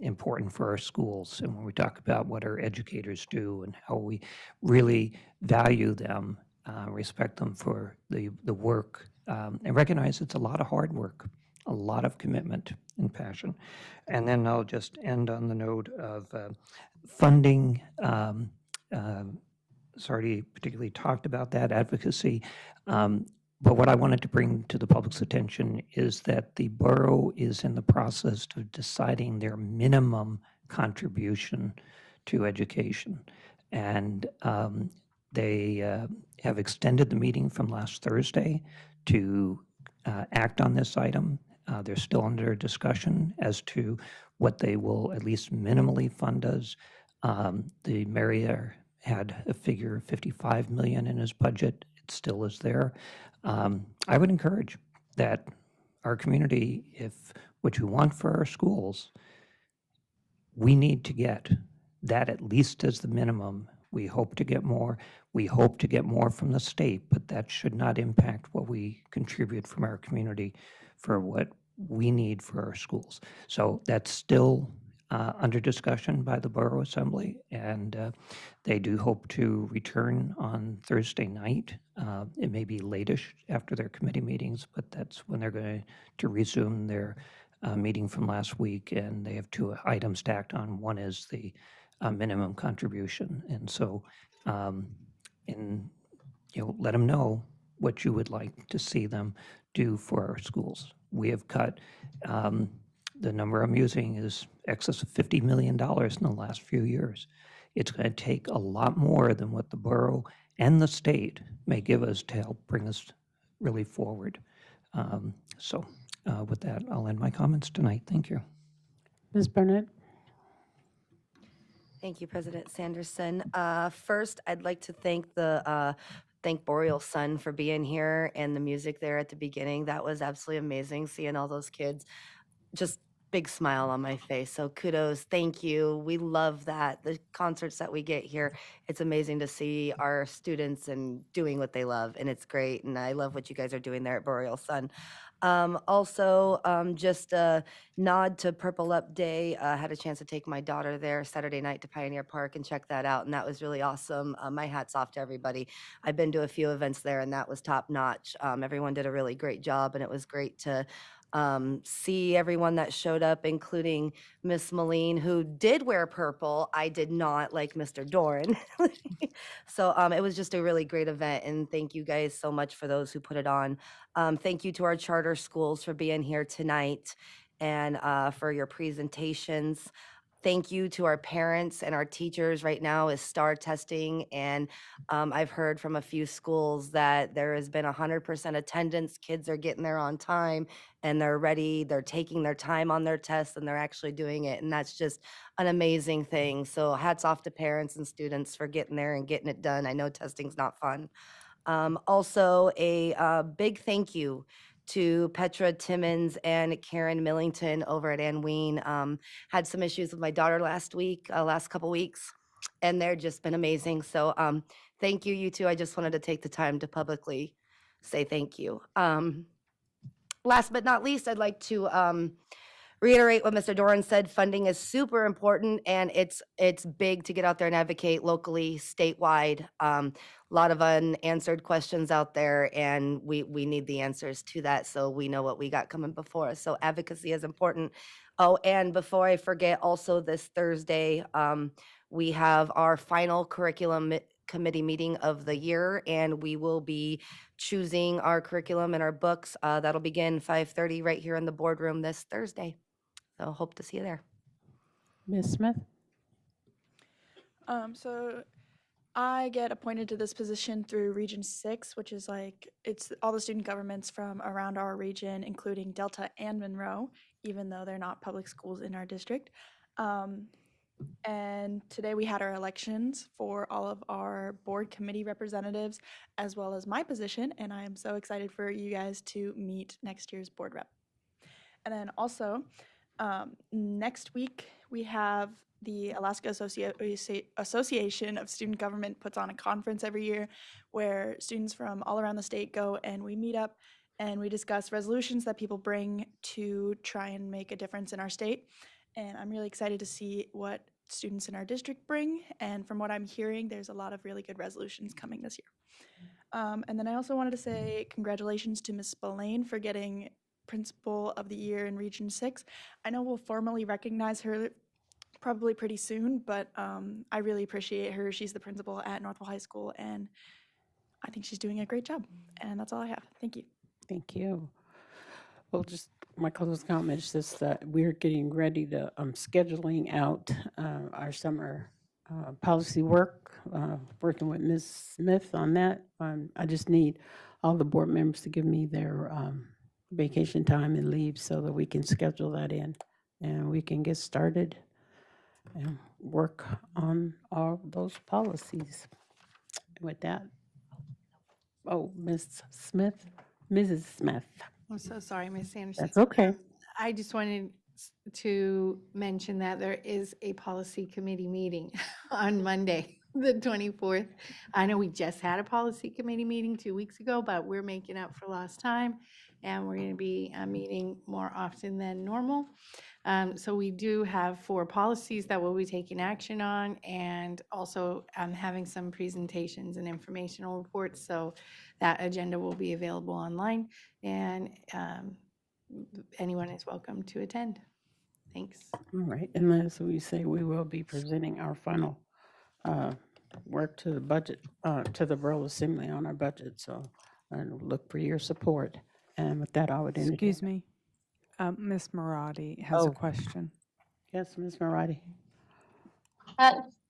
important for our schools. And when we talk about what our educators do and how we really value them, respect them for the work, and recognize it's a lot of hard work, a lot of commitment and passion. And then I'll just end on the note of funding. Sardi particularly talked about that advocacy. But what I wanted to bring to the public's attention is that the borough is in the process of deciding their minimum contribution to education. And they have extended the meeting from last Thursday to act on this item. They're still under discussion as to what they will at least minimally fund us. The mayor had a figure of 55 million in his budget. It still is there. I would encourage that our community, if what you want for our schools, we need to get that at least as the minimum. We hope to get more. We hope to get more from the state, but that should not impact what we contribute from our community for what we need for our schools. So that's still under discussion by the Borough Assembly, and they do hope to return on Thursday night. It may be latish after their committee meetings, but that's when they're going to resume their meeting from last week, and they have two items stacked on. One is the minimum contribution, and so let them know what you would like to see them do for our schools. We have cut, the number I'm using is excess of $50 million in the last few years. It's going to take a lot more than what the borough and the state may give us to help bring us really forward. With that, I'll end my comments tonight. Thank you. Ms. Burnett? Thank you, President Sanderson. First, I'd like to thank Boreal Sun for being here and the music there at the beginning. That was absolutely amazing, seeing all those kids. Just big smile on my face. So kudos, thank you. We love that. The concerts that we get here, it's amazing to see our students and doing what they love, and it's great. And I love what you guys are doing there at Boreal Sun. Just a nod to Purple Up Day. I had a chance to take my daughter there Saturday night to Pioneer Park and check that out, and that was really awesome. My hat's off to everybody. I've been to a few events there, and that was top notch. Everyone did a really great job, and it was great to see everyone that showed up, including Miss Moline, who did wear purple. I did not, like Mr. Doran. So it was just a really great event, and thank you guys so much for those who put it on. Thank you to our charter schools for being here tonight and for your presentations. Thank you to our parents and our teachers. Right now is STAR testing, and I've heard from a few schools that there has been 100% attendance. Kids are getting there on time, and they're ready. They're taking their time on their tests, and they're actually doing it, and that's just an amazing thing. So hats off to parents and students for getting there and getting it done. I know testing's not fun. Also, a big thank you to Petra Timmons and Karen Millington over at Ann Ween. Had some issues with my daughter last couple weeks, and they're just been amazing. So thank you, you two. I just wanted to take the time to publicly say thank you. Last but not least, I'd like to reiterate what Mr. Doran said. Funding is super important, and it's big to get out there and advocate locally, statewide. A lot of unanswered questions out there, and we need the answers to that so we know what we got coming before us. So advocacy is important. Oh, and before I forget, also this Thursday, we have our final curriculum committee meeting of the year, and we will be choosing our curriculum and our books. That'll begin 5:30 right here in the boardroom this Thursday. So hope to see you there. Ms. Smith? So I get appointed to this position through Region 6, which is like, it's all the student governments from around our region, including Delta and Monroe, even though they're not public schools in our district. And today we had our elections for all of our board committee representatives, as well as my position, and I am so excited for you guys to meet next year's board rep. And then also, next week, we have the Alaska Association of Student Government puts on a conference every year where students from all around the state go and we meet up and we discuss resolutions that people bring to try and make a difference in our state. And I'm really excited to see what students in our district bring. And from what I'm hearing, there's a lot of really good resolutions coming this year. And then I also wanted to say congratulations to Ms. Spillane for getting Principal of the Year in Region 6. I know we'll formally recognize her probably pretty soon, but I really appreciate her. She's the principal at Northwell High School, and I think she's doing a great job. And that's all I have. Thank you. Thank you. Well, just my closing comments is that we're getting ready to, scheduling out our summer policy work, working with Ms. Smith on that. I just need all the board members to give me their vacation time and leave so that we can schedule that in and we can get started and work on all those policies. With that, Ms. Smith, Mrs. Smith. I'm so sorry, Ms. Anderson. That's okay. I just wanted to mention that there is a policy committee meeting on Monday, the 24th. I know we just had a policy committee meeting 2 weeks ago, but we're making up for lost time, and we're going to be meeting more often than normal. So we do have 4 policies that we'll be taking action on, and also having some presentations and informational reports. So that agenda will be available online, and anyone is welcome to attend. Thanks. All right, and as we say, we will be presenting our final work to the budget, to the Borough Assembly on our budget. So I look for your support. And with that, I would entertain. Excuse me. Ms. Marati has a question. Yes, Ms. Marati.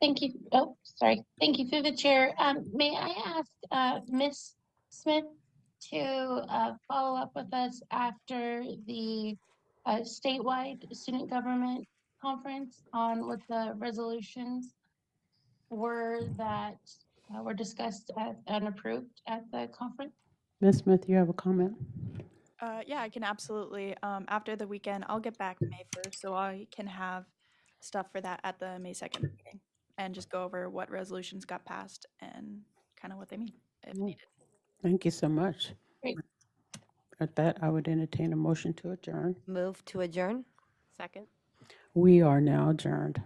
Thank you. Oh, sorry. Thank you through the chair. May I ask Ms. Smith to follow up with us after the statewide student government conference on what the resolutions were that were discussed and approved at the conference? Ms. Smith, you have a comment? Yeah, I can absolutely. After the weekend, I'll get back May 1st, so I can have stuff for that at the May 2nd meeting and just go over what resolutions got passed and kind of what they mean if needed. Thank you so much. Great. At that, I would entertain a motion to adjourn. Move to adjourn. Second. We are now adjourned.